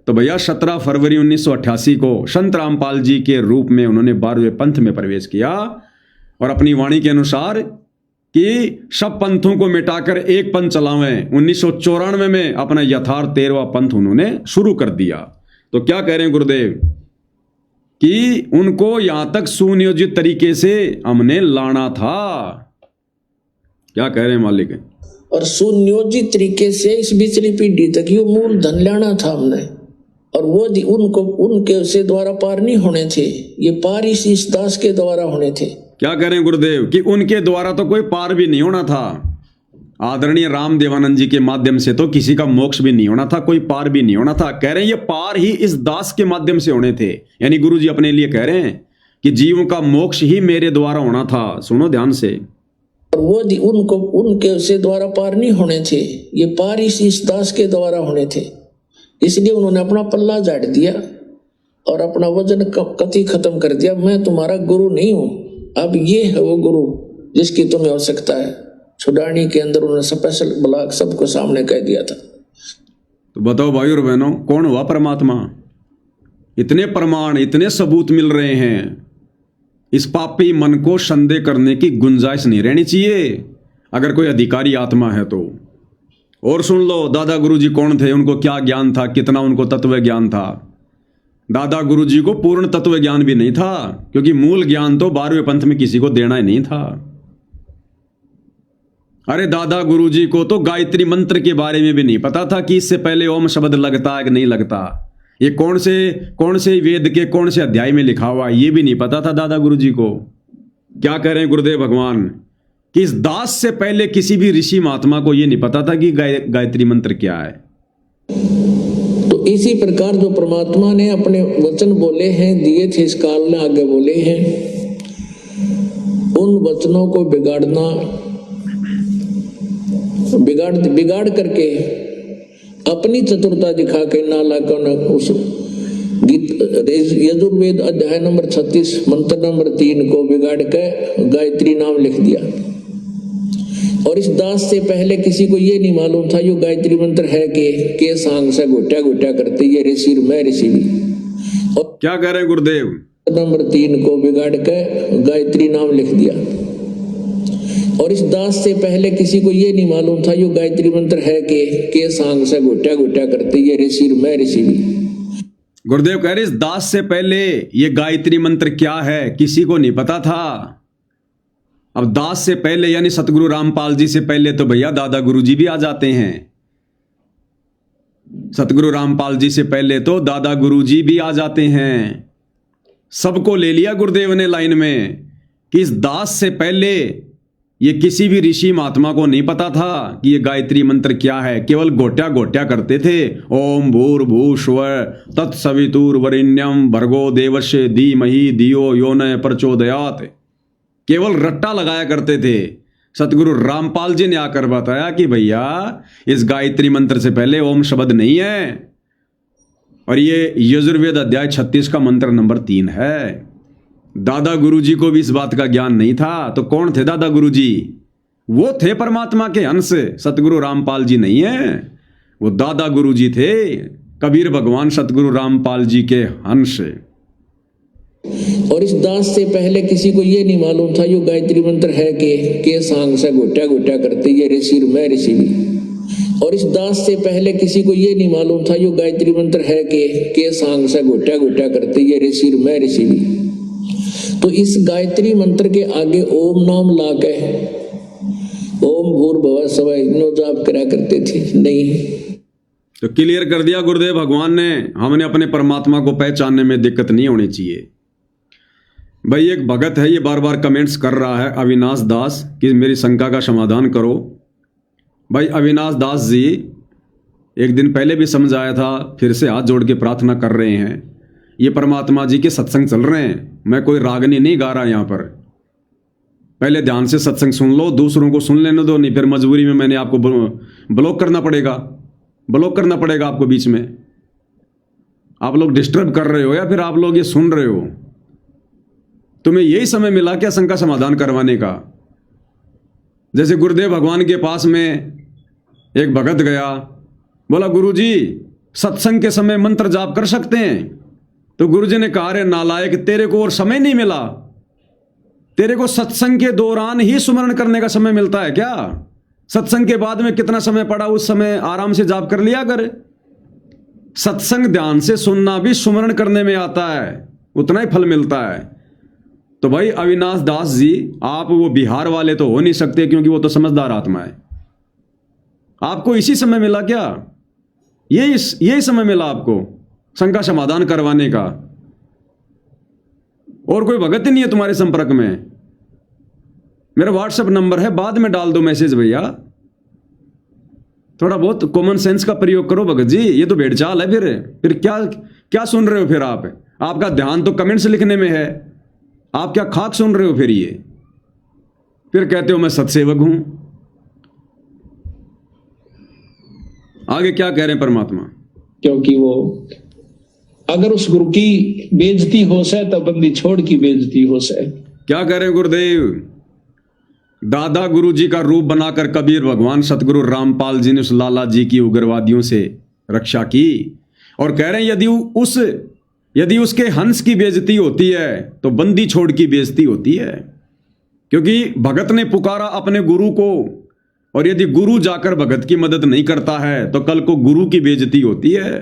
तो भैया 17 फरवरी 1988 को संत रामपाल जी के रूप में उन्होंने 12वें पंथ में प्रवेश किया और अपनी वाणी के अनुसार कि सब पंथों को मिटाकर एक पंथ चलावें 1994 में अपना यथार्थ 13वां पंथ उन्होंने शुरू कर दिया। तो क्या कह रहे हैं गुरुदेव कि उनको यहां तक सुनियोजित तरीके से हमने लाना था। क्या कह रहे हैं मालिक? और सुनियोजित तरीके से इस बिचली पीढ़ी तक ये मूल धन लाना था हमने, और वो उनको उनके से द्वारा पार नहीं होने थे, ये पार इस दास के द्वारा होने थे। क्या कह रहे हैं गुरुदेव कि उनके द्वारा तो कोई पार भी नहीं होना था, आदरणीय राम देवानंद जी के माध्यम से तो किसी का मोक्ष भी नहीं होना था, कोई पार भी नहीं होना था। कह रहे हैं ये पार ही इस दास के माध्यम से होने थे। यानी गुरु जी अपने लिए कह रहे हैं कि जीवों का मोक्ष ही मेरे द्वारा होना था। सुनो ध्यान से। और वो उनको उनके से द्वारा पार नहीं होने थे, ये पार इस दास के द्वारा होने थे। इसलिए उन्होंने अपना पल्ला झाड़ दिया और अपना वजन कति खत्म कर दिया। मैं तुम्हारा गुरु नहीं हूं, अब ये है वो गुरु जिसकी तुम्हें आवश्यकता है। छुड़ानी के अंदर उन्होंने स्पेशल ब्लॉक सबको सामने कह दिया था। तो बताओ भाई और बहनों, कौन हुआ परमात्मा? इतने प्रमाण, इतने सबूत मिल रहे हैं, इस पापी मन को संदेह करने की गुंजाइश नहीं रहनी चाहिए अगर कोई अधिकारी आत्मा है तो। और सुन लो, दादा गुरुजी कौन थे, उनको क्या ज्ञान था, कितना उनको तत्व ज्ञान था। दादा गुरुजी को पूर्ण तत्व ज्ञान भी नहीं था, क्योंकि मूल ज्ञान तो 12वें पंथ में किसी को देना ही नहीं था। अरे दादा गुरुजी को तो गायत्री मंत्र के बारे में भी नहीं पता था कि इससे पहले ओम शब्द लगता है कि नहीं लगता, ये कौन से वेद के कौन से अध्याय में लिखा हुआ, ये भी नहीं पता था दादा गुरुजी को। क्या कह रहे हैं गुरुदेव भगवान कि इस दास से पहले किसी भी ऋषि महात्मा को ये नहीं पता था कि गायत्री मंत्र क्या है। तो इसी प्रकार जो परमात्मा ने अपने वचन बोले हैं, दिए थे इस काल में, आगे बोले हैं, उन वचनों को बिगाड़ करके अपनी चतुरता दिखा के नालायकों ने उस यजुर्वेद अध्याय नंबर 36 मंत्र नंबर 3 को बिगाड़ के गायत्री नाम लिख दिया। और इस दास से पहले किसी को ये नहीं मालूम था ये गायत्री मंत्र है के सांग से घोटा घोटा करते ये ऋषि मैं ऋषि भी। और क्या कह रहे हैं गुरुदेव? नंबर 3 को बिगाड़ के गायत्री नाम लिख दिया। और इस दास से पहले किसी को ये नहीं मालूम था ये गायत्री मंत्र है के सांग से घोटा घोटा करते ये ऋषि मैं ऋषि भी। गुरुदेव कह रहे इस दास से पहले ये गायत्री मंत्र क्या है किसी को नहीं पता था। अब दास से पहले यानी सतगुरु रामपाल जी से पहले तो भैया दादा गुरुजी भी आ जाते हैं। सतगुरु रामपाल जी से पहले तो दादा गुरुजी भी आ जाते हैं। सबको ले लिया गुरुदेव ने लाइन में कि इस दास से पहले ये किसी भी ऋषि महात्मा को नहीं पता था कि ये गायत्री मंत्र क्या है। केवल गोट्या गोट्या करते थे, ओम भूर्भुवस्सुवः तत्सवितुर्वरेण्यं भर्गो देवस्य धीमहि धियो यो न प्रचोदयात्। केवल रट्टा लगाया करते थे। सतगुरु रामपाल जी ने आकर बताया कि भैया इस गायत्री मंत्र से पहले ओम शब्द नहीं है, और ये यजुर्वेद अध्याय 36 का मंत्र नंबर 3 है। दादा गुरुजी को भी इस बात का ज्ञान नहीं था। तो कौन थे दादा गुरुजी? वो थे परमात्मा के अंश, सतगुरु रामपाल जी नहीं है, वो दादा गुरुजी थे, कबीर भगवान सतगुरु रामपाल जी के अंश। और इस दास से पहले किसी को ये नहीं मालूम था ये गायत्री मंत्र है के सांग से घोटा घोटा करते ये ऋषि मैं ऋषि भी। और इस दास से पहले किसी को ये नहीं मालूम था ये गायत्री मंत्र है के सांग से घोटा घोटा करते ये ऋषि मैं ऋषि भी। तो इस गायत्री मंत्र के आगे ओम नाम ला के ओम भूर्भुवस्सुवः इनो जाप करा करते थे नहीं। तो क्लियर कर दिया गुरुदेव भगवान ने। हमने अपने परमात्मा को पहचानने में दिक्कत नहीं होनी चाहिए। भाई एक भगत है, ये बार बार कमेंट्स कर रहा है, अविनाश दास, कि मेरी शंका का समाधान करो। भाई अविनाश दास जी एक दिन पहले भी समझाया था, फिर से हाथ जोड़ के प्रार्थना कर रहे हैं। ये परमात्मा जी के सत्संग चल रहे हैं, मैं कोई रागनी नहीं गा रहा यहाँ पर। पहले ध्यान से सत्संग सुन लो, दूसरों को सुन लेने दो, नहीं फिर मजबूरी में मैंने आपको ब्लॉक करना पड़ेगा आपको बीच में। आप लोग डिस्टर्ब कर रहे हो या फिर आप लोग ये सुन रहे हो? तुम्हें यही समय मिला क्या शंका समाधान करवाने का? जैसे गुरुदेव भगवान के पास में एक भगत गया, बोला गुरुजी सत्संग के समय मंत्र जाप कर सकते हैं? तो गुरुजी ने कहा रे नालायक, तेरे को और समय नहीं मिला? तेरे को सत्संग के दौरान ही सुमरण करने का समय मिलता है क्या? सत्संग के बाद में कितना समय पड़ा, उस समय आराम से जाप कर लिया कर। सत्संग ध्यान से सुनना भी सुमरण करने में आता है, उतना ही फल मिलता है। तो भाई अविनाश दास जी, आप वो बिहार वाले तो हो नहीं सकते, क्योंकि वो तो समझदार आत्मा है। आपको इसी समय मिला क्या? यही समय मिला आपको शंका समाधान करवाने का? और कोई भगत ही नहीं है तुम्हारे संपर्क में? मेरा व्हाट्सएप नंबर है, बाद में डाल दो मैसेज भैया, थोड़ा बहुत कॉमन सेंस का प्रयोग करो भगत जी, ये तो भेड़चाल है। फिर क्या क्या सुन रहे हो फिर आप? आपका ध्यान तो कमेंट्स लिखने में है, आप क्या खाक सुन रहे हो फिर? ये फिर कहते हो मैं सत्सेवक हूं। आगे क्या कह रहे हैं परमात्मा? क्योंकि वो अगर उस गुरु की बेइज्जती हो से तब बंदी छोड़ की बेइज्जती हो से। क्या कह रहे हैं गुरुदेव? दादा गुरु जी का रूप बनाकर कबीर भगवान सतगुरु रामपाल जी ने उस लाला जी की उग्रवादियों से रक्षा की, और कह रहे हैं यदि उसके हंस की बेइज्जती होती है तो बंदी छोड़ की बेइज्जती होती है। क्योंकि भगत ने पुकारा अपने गुरु को, और यदि गुरु जाकर भगत की मदद नहीं करता है तो कल को गुरु की बेइज्जती होती है।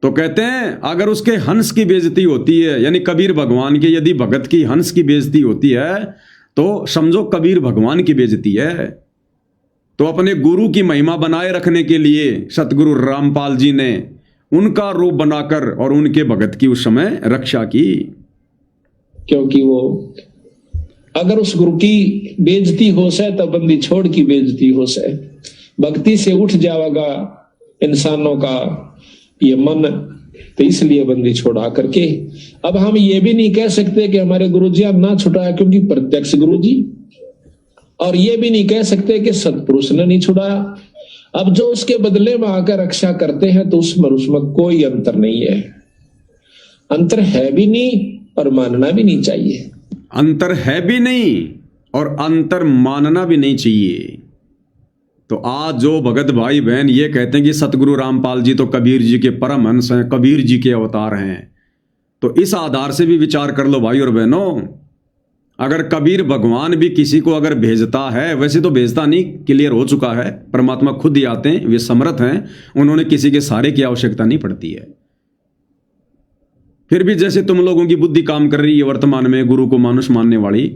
तो कहते हैं अगर उसके हंस की बेइज्जती होती है, यानी कबीर भगवान के यदि भगत की हंस की बेइज्जती होती है तो समझो कबीर भगवान की बेइज्जती है। तो अपने गुरु की महिमा बनाए रखने के लिए सतगुरु रामपाल जी ने उनका रूप बनाकर और उनके भगत की उस समय रक्षा की। क्योंकि वो अगर उस गुरु की बेइज्जती हो से तब बंदी छोड़ की बेइज्जती हो से। भक्ति से उठ जाएगा इंसानों का ये मन, तो इसलिए बंदी छोड़ा करके। अब हम ये भी नहीं कह सकते कि हमारे गुरुजी ना छुड़ाया, क्योंकि प्रत्यक्ष गुरुजी, और ये भी नहीं कह सकते कि सतपुरुष ने नहीं छुड़ाया। अब जो उसके बदले में आकर रक्षा करते हैं तो उसमें कोई अंतर नहीं है। अंतर है भी नहीं और मानना भी नहीं चाहिए। अंतर है भी नहीं और अंतर मानना भी नहीं चाहिए। तो आज जो भगत भाई बहन ये कहते हैं कि सतगुरु रामपाल जी तो कबीर जी के परमहंस हैं, कबीर जी के अवतार हैं, तो इस आधार से भी विचार कर लो भाई और बहनों। अगर कबीर भगवान भी किसी को अगर भेजता है, वैसे तो भेजता नहीं, क्लियर हो चुका है, परमात्मा खुद ही आते हैं, वे समर्थ हैं, उन्होंने किसी के सहारे की आवश्यकता नहीं पड़ती है। फिर भी जैसे तुम लोगों की बुद्धि काम कर रही है वर्तमान में गुरु को मानुष मानने वाली,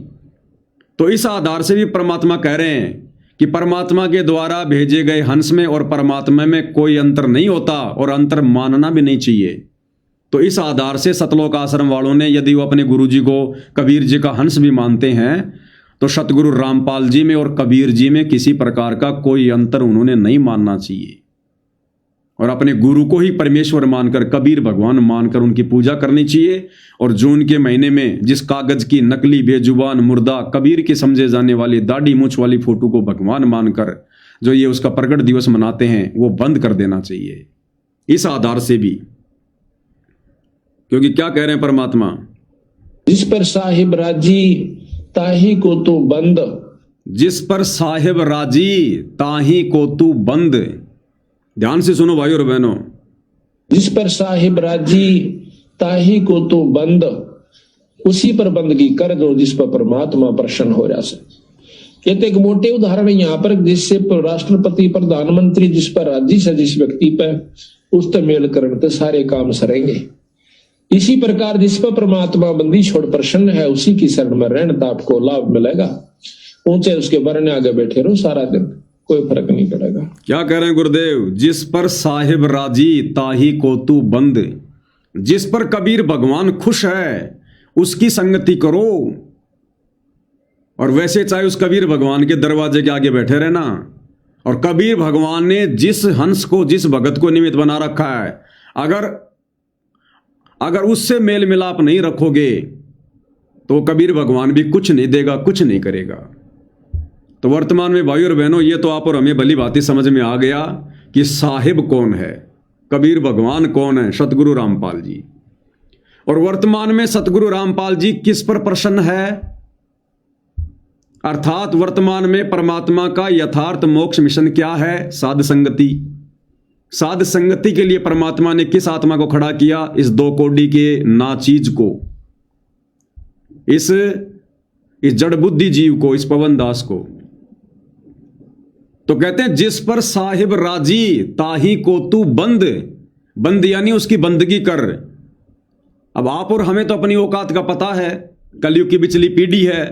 तो इस आधार से भी परमात्मा कह रहे हैं कि परमात्मा के द्वारा भेजे गए हंस में और परमात्मा में कोई अंतर नहीं होता और अंतर मानना भी नहीं चाहिए। तो इस आधार से सतलोक आश्रम वालों ने यदि वो अपने गुरु जी को कबीर जी का हंस भी मानते हैं तो सतगुरु रामपाल जी में और कबीर जी में किसी प्रकार का कोई अंतर उन्होंने नहीं मानना चाहिए, और अपने गुरु को ही परमेश्वर मानकर, कबीर भगवान मानकर उनकी पूजा करनी चाहिए। और जून के महीने में जिस कागज की नकली बेजुबान मुर्दा कबीर के समझे जाने वाली दाढ़ी मूछ वाली फोटो को भगवान मानकर जो ये उसका प्रकट दिवस मनाते हैं वो बंद कर देना चाहिए इस आधार से भी। क्योंकि क्या कह रहे हैं परमात्मा? जिस पर साहिब राजी ताही को तू बंद। जिस पर साहिब राजी ताही को तू बंद। ध्यान से सुनो भाई और बहनों। जिस पर साहिब राजी ताही को तू बंद, उसी पर बंदगी कर दो जिस पर परमात्मा प्रसन्न हो जाए। ये तो एक मोटे उदाहरण है यहाँ पर, जिससे राष्ट्रपति प्रधानमंत्री जिस पर राजी से जिस व्यक्ति पर उस पर मेल करण तो सारे काम सरेंगे। इसी प्रकार जिस पर परमात्मा बंदी छोड़ प्रसन्न है उसी की शरण में रहने तो आपको लाभ मिलेगा। ऊंचे उसके बरने आगे बैठे रहो सारा दिन, कोई फर्क नहीं पड़ेगा। क्या कह रहे हैं गुरुदेव? जिस पर साहिब राजी ताही को तू बंद। जिस पर कबीर भगवान खुश है उसकी संगति करो, और वैसे चाहे उस कबीर भगवान के दरवाजे के आगे बैठे रहना। और कबीर भगवान ने जिस हंस को, जिस भगत को निमित्त बना रखा है, अगर उससे मेल मिलाप नहीं रखोगे तो कबीर भगवान भी कुछ नहीं देगा, कुछ नहीं करेगा। तो वर्तमान में भाई और बहनों ये तो आप और हमें भली बातें समझ में आ गया कि साहिब कौन है, कबीर भगवान कौन है, सतगुरु रामपाल जी। और वर्तमान में सतगुरु रामपाल जी किस पर प्रसन्न है? अर्थात वर्तमान में परमात्मा का यथार्थ मोक्ष मिशन क्या है? साध संगति। साध संगति के लिए परमात्मा ने किस आत्मा को खड़ा किया? इस 2 कोड़ी के नाचीज को, इस जड़ बुद्धि जीव को, इस पवन दास को। तो कहते हैं जिस पर साहिब राजी ताही को तू बंद। बंद यानी उसकी बंदगी कर। अब आप और हमें तो अपनी औकात का पता है, कलयुग की बिचली पीढ़ी है,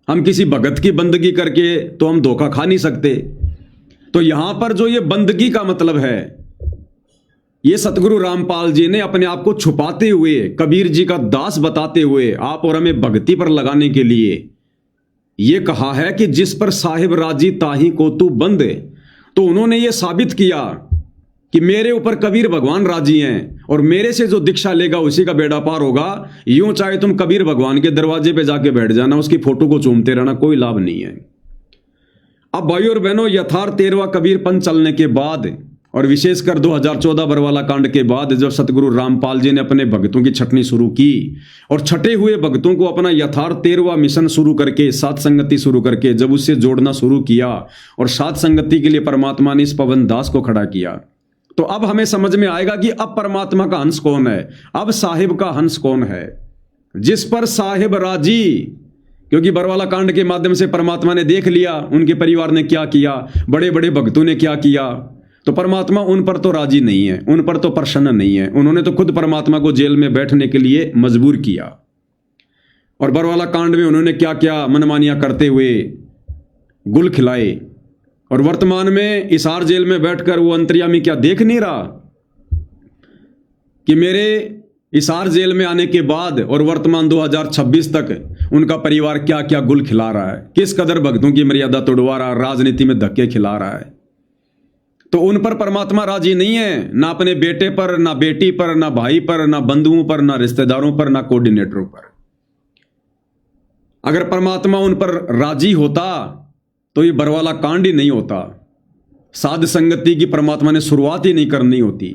हम किसी भगत की बंदगी करके तो हम धोखा खा नहीं सकते। तो यहां पर जो ये बंदगी का मतलब है, ये सतगुरु रामपाल जी ने अपने आप को छुपाते हुए, कबीर जी का दास बताते हुए आप और हमें भक्ति पर लगाने के लिए ये कहा है कि जिस पर साहिब राजी ताही को तू बंद। तो उन्होंने ये साबित किया कि मेरे ऊपर कबीर भगवान राजी हैं और मेरे से जो दीक्षा लेगा उसी का बेड़ा पार होगा। यूं चाहे तुम कबीर भगवान के दरवाजे पे जाके बैठ जाना, उसकी फोटो को चूमते रहना, कोई लाभ नहीं है। अब भाइयों और बहनों, यथार्थ 13वां कबीर पंथ चलने के बाद और विशेषकर 2014 बरवाला कांड के बाद जब सतगुरु रामपाल जी ने अपने भक्तों की छटनी शुरू की और छटे हुए भक्तों को अपना यथार्थ 13वां मिशन शुरू करके, सात संगति शुरू करके जब उससे जोड़ना शुरू किया और सात संगति के लिए परमात्मा ने इस पवन दास को खड़ा किया, तो अब हमें समझ में आएगा कि अब परमात्मा का हंस कौन है, अब साहिब का हंस कौन है, जिस पर साहिब राजी। क्योंकि बरवाला कांड के माध्यम से परमात्मा ने देख लिया उनके परिवार ने क्या किया, बड़े बड़े भक्तों ने क्या किया, तो परमात्मा उन पर तो राजी नहीं है, उन पर तो प्रसन्न नहीं है। उन्होंने तो खुद परमात्मा को जेल में बैठने के लिए मजबूर किया और बरवाला कांड में उन्होंने क्या क्या मनमानियां करते हुए गुल खिलाए। और वर्तमान में इसार जेल में बैठकर वो अंतर्यामी क्या देख नहीं रहा कि मेरे इसार जेल में आने के बाद और वर्तमान 2026 तक उनका परिवार क्या क्या गुल खिला रहा है, किस कदर भक्तों की मर्यादा तोड़वा रहा है, राजनीति में धक्के खिला रहा है। तो उन पर परमात्मा राजी नहीं है, ना अपने बेटे पर, ना बेटी पर, ना भाई पर, ना बंधुओं पर, ना रिश्तेदारों पर, ना कोऑर्डिनेटरों पर। अगर परमात्मा उन पर राजी होता तो ये बरवाला कांड ही नहीं होता, साध संगति की परमात्मा ने शुरुआत ही नहीं करनी होती।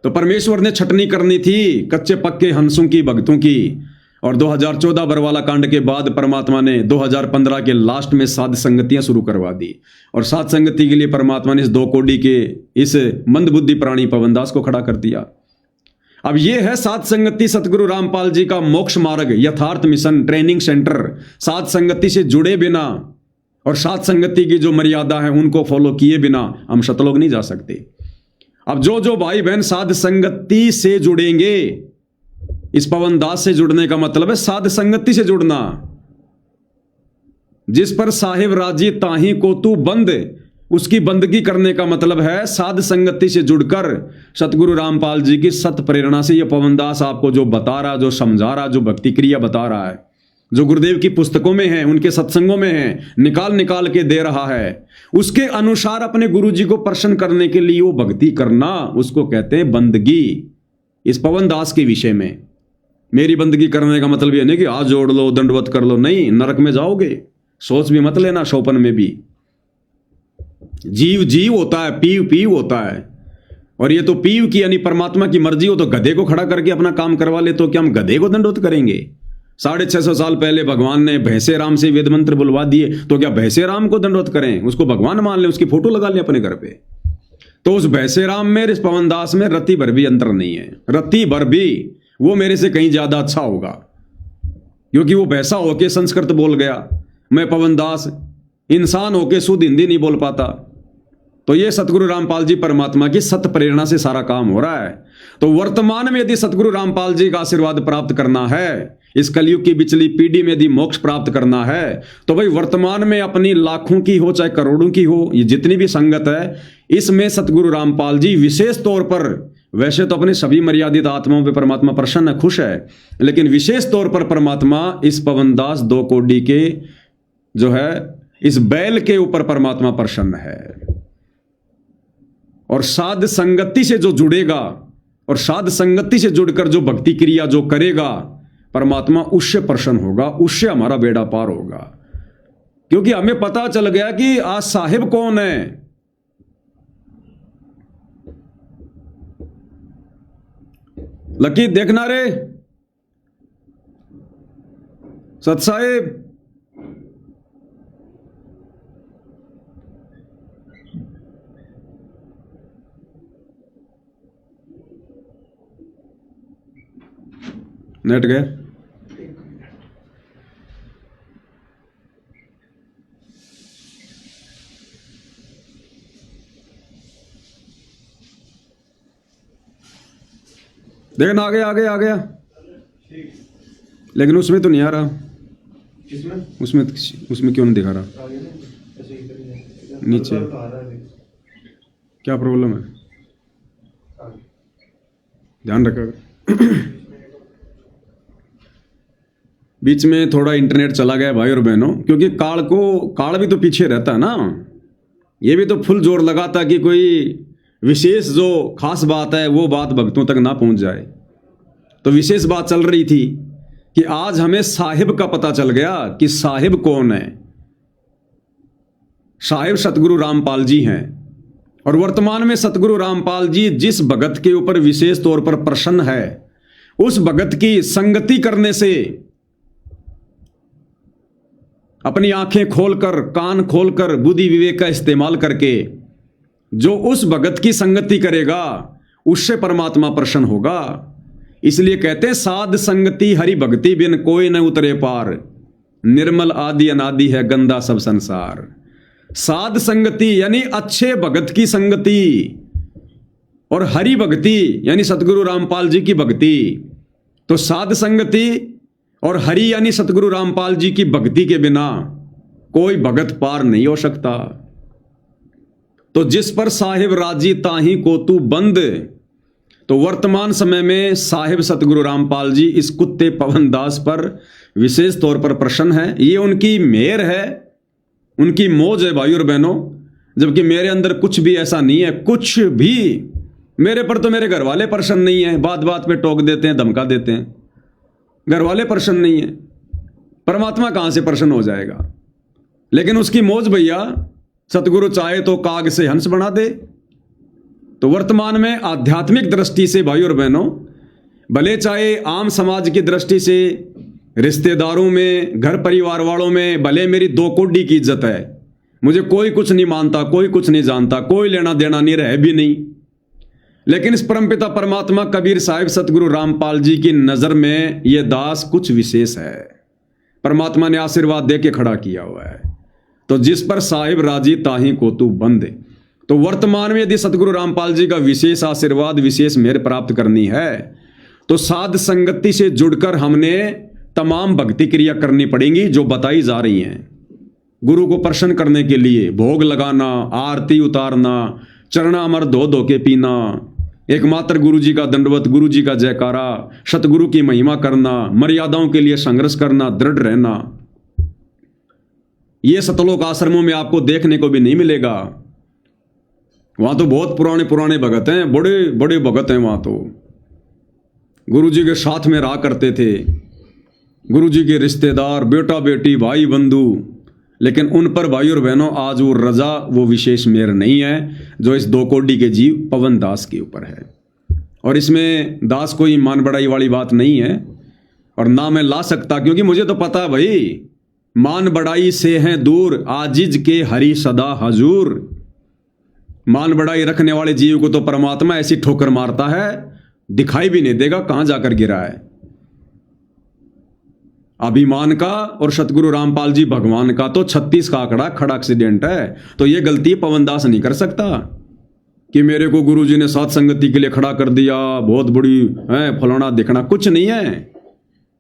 तो परमेश्वर ने छटनी करनी थी कच्चे पक्के हंसों की, भक्तों की। और 2014 बरवाला कांड के बाद परमात्मा ने 2015 के लास्ट में साध संगतियां शुरू करवा दी और साध संगति के लिए परमात्मा ने इस 2 कोड़ी के इस मंदबुद्धि प्राणी पवनदास को खड़ा कर दिया। अब यह है साध संगति सतगुरु रामपाल जी का मोक्ष मार्ग, यथार्थ मिशन ट्रेनिंग सेंटर। साध संगति से जुड़े बिना और साध संगति की जो मर्यादा है उनको फॉलो किए बिना हम सतलोक नहीं जा सकते। अब जो भाई बहन साध संगति से जुड़ेंगे, इस पवन दास से जुड़ने का मतलब है साध संगति से जुड़ना। जिस पर साहिब राजी ताही को तू बंद, उसकी बंदगी करने का मतलब है साध संगति से जुड़कर सतगुरु रामपाल जी की सत प्रेरणा से यह पवन दास आपको जो बता रहा, जो समझा रहा, जो भक्ति क्रिया बता रहा है, जो गुरुदेव की पुस्तकों में है, उनके सत्संगों में है, निकाल निकाल के दे रहा है, उसके अनुसार अपने गुरु जी को प्रसन्न करने के लिए वो भक्ति करना, उसको कहते हैं बंदगी। इस पवन दास के विषय में मेरी बंदगी करने का मतलब ये नहीं कि हाथ जोड़ लो, दंडवत कर लो, नहीं, नरक में जाओगे। सोच भी मत लेना शोपन में भी। जीव जीव होता है, पीव पीव होता है, और ये तो पीव की यानी परमात्मा की मर्जी हो तो गधे को खड़ा करके अपना काम करवा ले, तो क्या हम गधे को दंडवत करेंगे? 650 साल पहले भगवान ने भैंसे राम से वेद मंत्र बुलवा दिए, तो क्या भैंसे राम को दंडवत करें? उसको भगवान मान ले, उसकी फोटो लगा ले अपने घर पे। तो उस भैंसे राम में, इस पवन दास में रत्ती भर भी अंतर नहीं है। रत्ती भर भी वो मेरे से कहीं ज्यादा अच्छा होगा, क्योंकि वो भैंसा होके संस्कृत बोल गया, मैं पवन दास इंसान होके शुद्ध हिंदी नहीं बोल पाता। तो ये सतगुरु रामपाल जी परमात्मा की सत प्रेरणा से सारा काम हो रहा है। तो वर्तमान में यदि सतगुरु रामपाल जी का आशीर्वाद प्राप्त करना है, इस कलयुग की बिचली पीढ़ी में यदि मोक्ष प्राप्त करना है, तो भाई वर्तमान में अपनी लाखों की हो चाहे करोड़ों की हो, ये जितनी भी संगत है, इसमें सतगुरु रामपाल जी विशेष तौर पर, वैसे तो अपने सभी मर्यादित आत्माओं पे परमात्मा प्रसन्न है, खुश है, लेकिन विशेष तौर पर परमात्मा इस पवनदास 2 कोड़ी के जो है इस बैल के ऊपर परमात्मा प्रसन्न है। और साध संगति से जो जुड़ेगा और साध संगति से जुड़कर जो भक्ति क्रिया जो करेगा, परमात्मा उससे प्रसन्न होगा, उससे हमारा बेड़ा पार होगा। क्योंकि हमें पता चल गया कि आज साहिब कौन है। लकी देखना रे सत साहिब, नेट गए। देखना आ गया आ गया आ गया, लेकिन उसमें तो नहीं आ रहा। उसमें क्यों नहीं दिखा रहा? नीचे क्या प्रॉब्लम है? ध्यान रखा। बीच में थोड़ा इंटरनेट चला गया भाई और बहनों, क्योंकि काल भी तो पीछे रहता है ना। ये भी तो फुल जोर लगाता कि कोई विशेष जो खास बात है वो बात भक्तों तक ना पहुंच जाए। तो विशेष बात चल रही थी कि आज हमें साहिब का पता चल गया कि साहिब कौन है। साहिब सतगुरु रामपाल जी हैं और वर्तमान में सतगुरु रामपाल जी जिस भगत के ऊपर विशेष तौर पर प्रसन्न है, उस भगत की संगति करने से, अपनी आंखें खोलकर, कान खोलकर, बुद्धि विवेक का इस्तेमाल करके जो उस भगत की संगति करेगा उससे परमात्मा प्रसन्न होगा। इसलिए कहते हैं साध संगति हरि भक्ति बिन कोई न उतरे पार, निर्मल आदि अनादि है गंदा सब संसार। साध संगति यानी अच्छे भगत की संगति और हरि भक्ति यानी सतगुरु रामपाल जी की भक्ति। तो साध संगति और हरि यानी सतगुरु रामपाल जी की भक्ति के बिना कोई भगत पार नहीं हो सकता। तो जिस पर साहिब राजी ताही को तू बंद। तो वर्तमान समय में साहिब सतगुरु रामपाल जी इस कुत्ते पवन दास पर विशेष तौर पर प्रसन्न है। ये उनकी मेहर है, उनकी मौज है भाइयों और बहनों। जबकि मेरे अंदर कुछ भी ऐसा नहीं है, कुछ भी। मेरे पर तो मेरे घर वाले प्रसन्न नहीं है, बात बात पे टोक देते हैं, धमका देते हैं। घर वाले प्रसन्न नहीं है, परमात्मा कहां से प्रसन्न हो जाएगा। लेकिन उसकी मौज भैया, सतगुरु चाहे तो काग से हंस बना दे। तो वर्तमान में आध्यात्मिक दृष्टि से भाइयों और बहनों, भले चाहे आम समाज की दृष्टि से, रिश्तेदारों में, घर परिवार वालों में भले मेरी दो कोडी की इज्जत है, मुझे कोई कुछ नहीं मानता, कोई कुछ नहीं जानता, कोई लेना देना नहीं, रहे भी नहीं। लेकिन इस परमपिता परमात्मा कबीर साहिब सतगुरु रामपाल जी की नजर में यह दास कुछ विशेष है। परमात्मा ने आशीर्वाद दे के खड़ा किया हुआ है। तो जिस पर साहिब राजी ताही को तू बंद। तो वर्तमान में यदि सतगुरु रामपाल जी का विशेष आशीर्वाद, विशेष मेहर प्राप्त करनी है तो साध संगति से जुड़कर हमने तमाम भक्ति क्रिया करनी पड़ेंगी जो बताई जा रही हैं। गुरु को प्रसन्न करने के लिए भोग लगाना, आरती उतारना, चरणामर धो धो के पीना, एकमात्र गुरु जी का दंडवत, गुरु जी का जयकारा, सतगुरु की महिमा करना, मर्यादाओं के लिए संघर्ष करना, दृढ़ रहना। यह सतलोक आश्रमों में आपको देखने को भी नहीं मिलेगा। वहां तो बहुत पुराने पुराने भगत हैं, बड़े बड़े भगत हैं। वहां तो गुरु जी के साथ में रहा करते थे, गुरु जी के रिश्तेदार, बेटा बेटी, भाई बंधु। लेकिन उन पर भाई और बहनों आज वो रजा, वो विशेष मेहर नहीं है जो इस दो कोडी के जीव पवन दास के ऊपर है। और इसमें दास कोई मान बढ़ाई वाली बात नहीं है और ना मैं ला सकता, क्योंकि मुझे तो पता है भाई, मान बढ़ाई से हैं दूर, आजिज के हरि सदा हजूर। मान बढ़ाई रखने वाले जीव को तो परमात्मा ऐसी ठोकर मारता है, दिखाई भी नहीं देगा कहां जाकर गिरा है। अभिमान का और सतगुरु रामपाल जी भगवान का तो 36 का आंकड़ा खड़ा एक्सीडेंट है। तो यह गलती पवन दास नहीं कर सकता कि मेरे को गुरु जी ने साथ संगति के लिए खड़ा कर दिया, बहुत बड़ी है फलाना दिखना, कुछ नहीं है।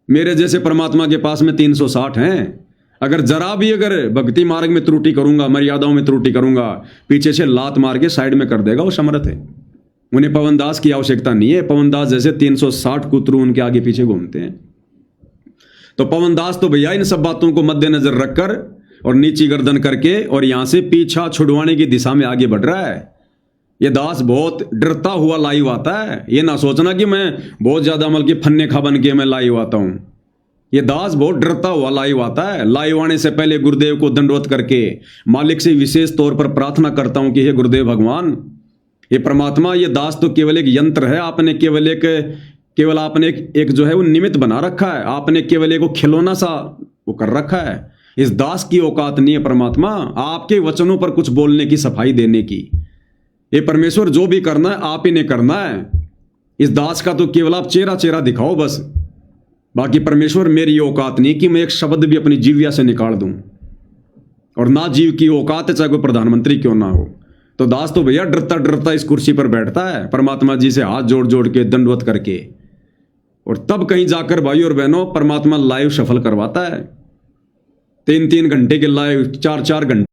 मेरे जैसे परमात्मा के पास में 360 हैं। अगर जरा भी अगर भक्ति मार्ग में त्रुटि करूंगा, मर्यादाओं में त्रुटि करूंगा, पीछे से लात मार के साइड में कर देगा, वो समर्थ है। उन्हें पवन दास की आवश्यकता नहीं है। पवन दास जैसे 360 कुतरू उनके आगे पीछे घूमते हैं। तो पवन दास तो भैया इन सब बातों को मद्देनजर रखकर और नीची गर्दन करके और यहां से पीछा छुड़वाने की दिशा में आगे बढ़ रहा है। ये दास बहुत डरता हुआ लाइव आता है। ये ना सोचना कि मैं बहुत ज्यादा अमल के फन्ने खा बन के मैं लाइव आता हूं। ये दास बहुत डरता हुआ लाइव आता है। लाइव आने से पहले गुरुदेव को दंडवत करके मालिक से विशेष तौर पर प्रार्थना करता हूं कि हे गुरुदेव भगवान, ये परमात्मा, ये दास तो केवल एक यंत्र है। आपने केवल आपने एक जो है वो निमित्त बना रखा है। आपने केवल एक खिलौना सा वो कर रखा है। इस दास की औकात नहीं है परमात्मा आपके वचनों पर कुछ बोलने की, सफाई देने की। ये परमेश्वर जो भी करना है आप ही ने करना है। इस दास का तो केवल आप चेहरा चेहरा दिखाओ बस। बाकी परमेश्वर मेरी औकात नहीं कि मैं एक शब्द भी अपनी जीविया से निकाल दूं, और ना जीव की औकात है चाहे कोई प्रधानमंत्री क्यों ना हो। तो दास तो भैया डरता डरता इस कुर्सी पर बैठता है, परमात्मा जी से हाथ जोड़ जोड़ के दंडवत करके, और तब कहीं जाकर भाई और बहनों परमात्मा लाइव सफल करवाता है। 3-3 घंटे के लाइव, 4-4 घंटे।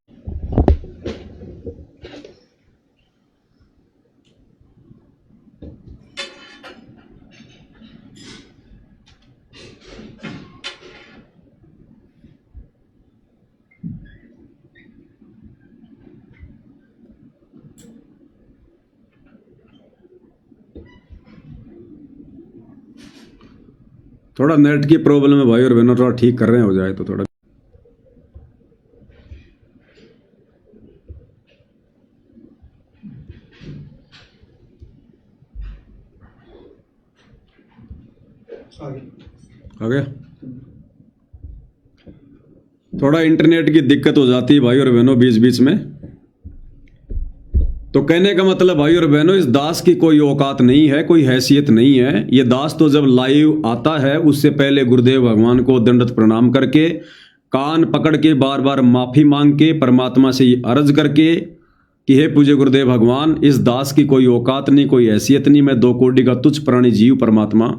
थोड़ा नेट की प्रॉब्लम है भाई और बहनों, थोड़ा ठीक कर रहे हैं, हो जाए तो थोड़ा। आ गया। थोड़ा इंटरनेट की दिक्कत हो जाती है भाई और बहनों बीच बीच में। तो कहने का मतलब भाई और बहनों, इस दास की कोई औकात नहीं है, कोई हैसियत नहीं है। ये दास तो जब लाइव आता है उससे पहले गुरुदेव भगवान को दंडवत प्रणाम करके, कान पकड़ के बार बार माफी मांग के, परमात्मा से ये अर्ज करके कि हे पूज्य गुरुदेव भगवान, इस दास की कोई औकात नहीं, कोई हैसियत नहीं, मैं 2 कोटि का तुच्छ प्राणी जीव परमात्मा,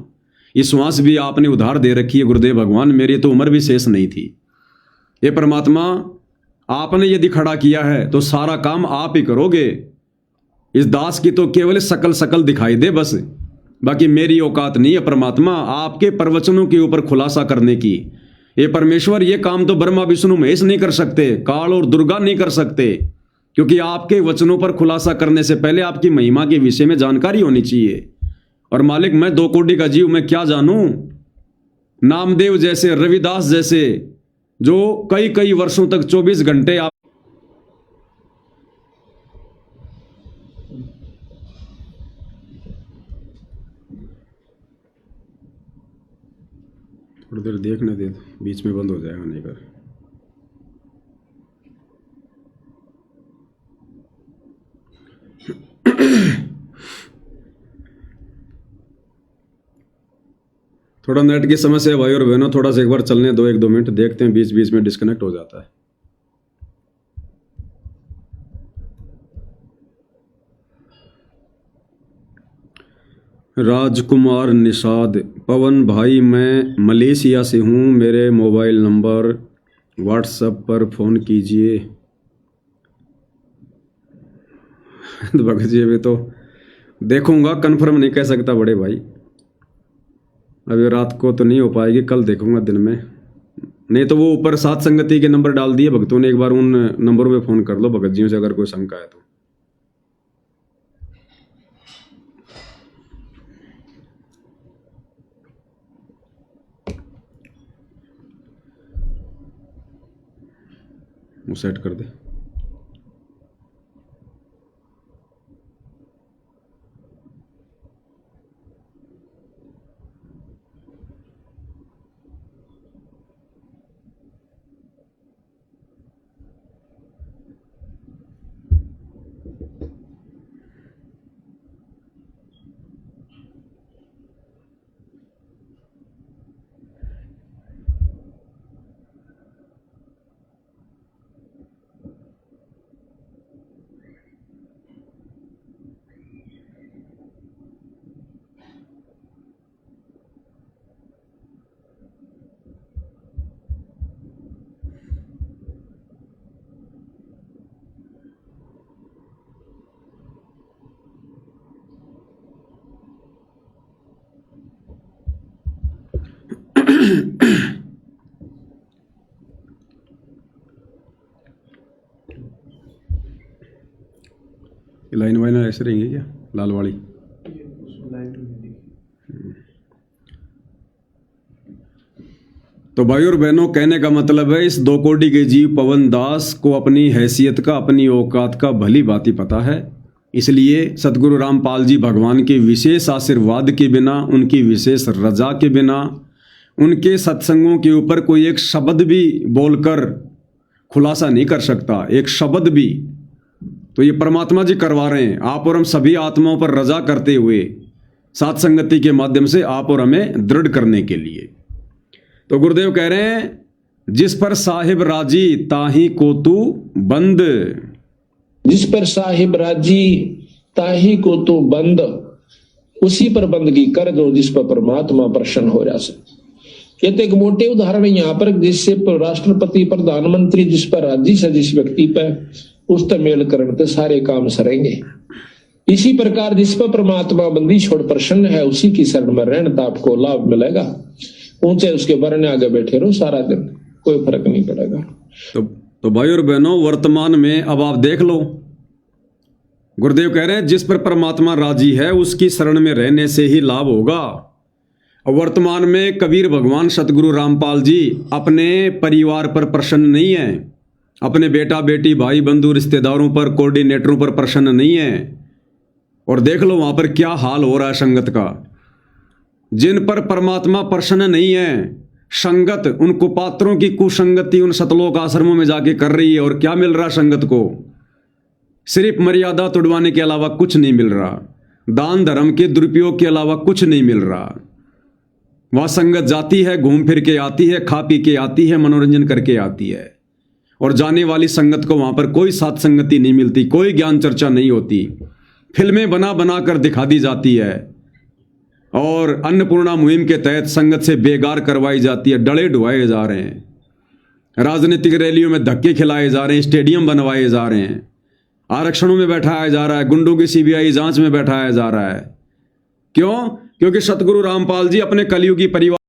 ये श्वास भी आपने उधार दे रखी है गुरुदेव भगवान, मेरी तो उम्र भी शेष नहीं थी। ये परमात्मा आपने यदि खड़ा किया है तो सारा काम आप ही करोगे। इस दास की तो केवल शकल दिखाई दे बस, बाकी मेरी औकात नहीं है परमात्मा आपके प्रवचनों के ऊपर खुलासा करने की। ये परमेश्वर, ये काम तो ब्रह्मा विष्णु महेश नहीं कर सकते, काल और दुर्गा नहीं कर सकते, क्योंकि आपके वचनों पर खुलासा करने से पहले आपकी महिमा के विषय में जानकारी होनी चाहिए। और मालिक, मैं 2 कोटि का जीव, मैं क्या जानूं? नामदेव जैसे, रविदास जैसे, जो कई कई वर्षों तक 24 घंटे आप थोड़ी देर देखने दे, बीच में बंद हो जाएगा नहीं कर। थोड़ा नेट की समस्या है भाई और बहनों, थोड़ा सा एक बार चलने दो, 1-2 मिनट देखते हैं, बीच बीच में डिस्कनेक्ट हो जाता है। राजकुमार निषाद, पवन भाई मैं मलेशिया से हूँ, मेरे मोबाइल नंबर व्हाट्सएप पर फ़ोन कीजिए। भगत जी अभी तो देखूंगा, कंफर्म नहीं कह सकता बड़े भाई, अभी रात को तो नहीं हो पाएगी, कल देखूंगा दिन में। नहीं तो वो ऊपर सात संगति के नंबर डाल दिए भक्तों ने, एक बार उन नंबरों पे फ़ोन कर लो भगत जी से अगर कोई शंका है तो। वो सेट कर दे। लाइन वाइन ऐसे रहेंगे क्या, लाल वाली? तो भाई और बहनों, कहने का मतलब है इस 2 कोटि के जीव पवन दास को अपनी हैसियत का, अपनी औकात का भली भांति पता है। इसलिए सतगुरु रामपाल जी भगवान के विशेष आशीर्वाद के बिना, उनकी विशेष रजा के बिना, उनके सत्संगों के ऊपर कोई एक शब्द भी बोलकर खुलासा नहीं कर सकता, एक शब्द भी। तो ये परमात्मा जी करवा रहे हैं, आप और हम सभी आत्माओं पर रजा करते हुए सात संगति के माध्यम से आप और हमें दृढ़ करने के लिए। तो गुरुदेव कह रहे हैं, जिस पर साहिब राजी ताही को तू बंद, जिस पर साहिब राजी ताही को तू बंद, उसी पर बंदगी कर दो जिस पर परमात्मा प्रसन्न हो जा सके। ये तो एक मोटे उदाहरण है यहाँ पर, जिससे राष्ट्रपति प्रधानमंत्री जिस पर राजी से, जिस व्यक्ति पर उस तक मेल करने तो सारे काम सरेंगे। इसी प्रकार जिस पर परमात्मा बंदी छोड़ प्रसन्न है, उसी की शरण में रहने तो आपको लाभ मिलेगा। ऊंचे उसके बरने आगे बैठे रहो सारा दिन, कोई फर्क नहीं पड़ेगा। तो भाई और बहनों, वर्तमान में अब आप देख लो, गुरुदेव कह रहे हैं जिस पर परमात्मा राजी है उसकी शरण में रहने से ही लाभ होगा। और वर्तमान में कबीर भगवान सतगुरु रामपाल जी अपने परिवार पर प्रसन्न नहीं है, अपने बेटा बेटी भाई बंधु रिश्तेदारों पर कोऑर्डिनेटरों पर प्रसन्न नहीं है। और देख लो वहां पर क्या हाल हो रहा है संगत का। जिन पर परमात्मा प्रसन्न नहीं है, संगत उन कुपात्रों की कुसंगति उन सतलोक आश्रमों में जाके कर रही है। और क्या मिल रहा संगत को? सिर्फ मर्यादा तोड़वाने के अलावा कुछ नहीं मिल रहा, दान धर्म के दुरुपयोग के अलावा कुछ नहीं मिल रहा। वहां संगत जाती है, घूम फिर के आती है, खा पी के आती है, मनोरंजन करके आती है। और जाने वाली संगत को वहां पर कोई साथ संगति नहीं मिलती, कोई ज्ञान चर्चा नहीं होती। फिल्में बना बना कर दिखा दी जाती है और अन्नपूर्णा मुहिम के तहत संगत से बेगार करवाई जाती है। डले ढुआए जा रहे हैं, राजनीतिक रैलियों में धक्के खिलाए जा रहे हैं, स्टेडियम बनवाए जा रहे हैं, आरक्षणों में बैठाया जा रहा है, गुंडों की सीबीआई जांच में बैठाया जा रहा है। क्यों? क्योंकि सतगुरु रामपाल जी अपने कलयुगी परिवार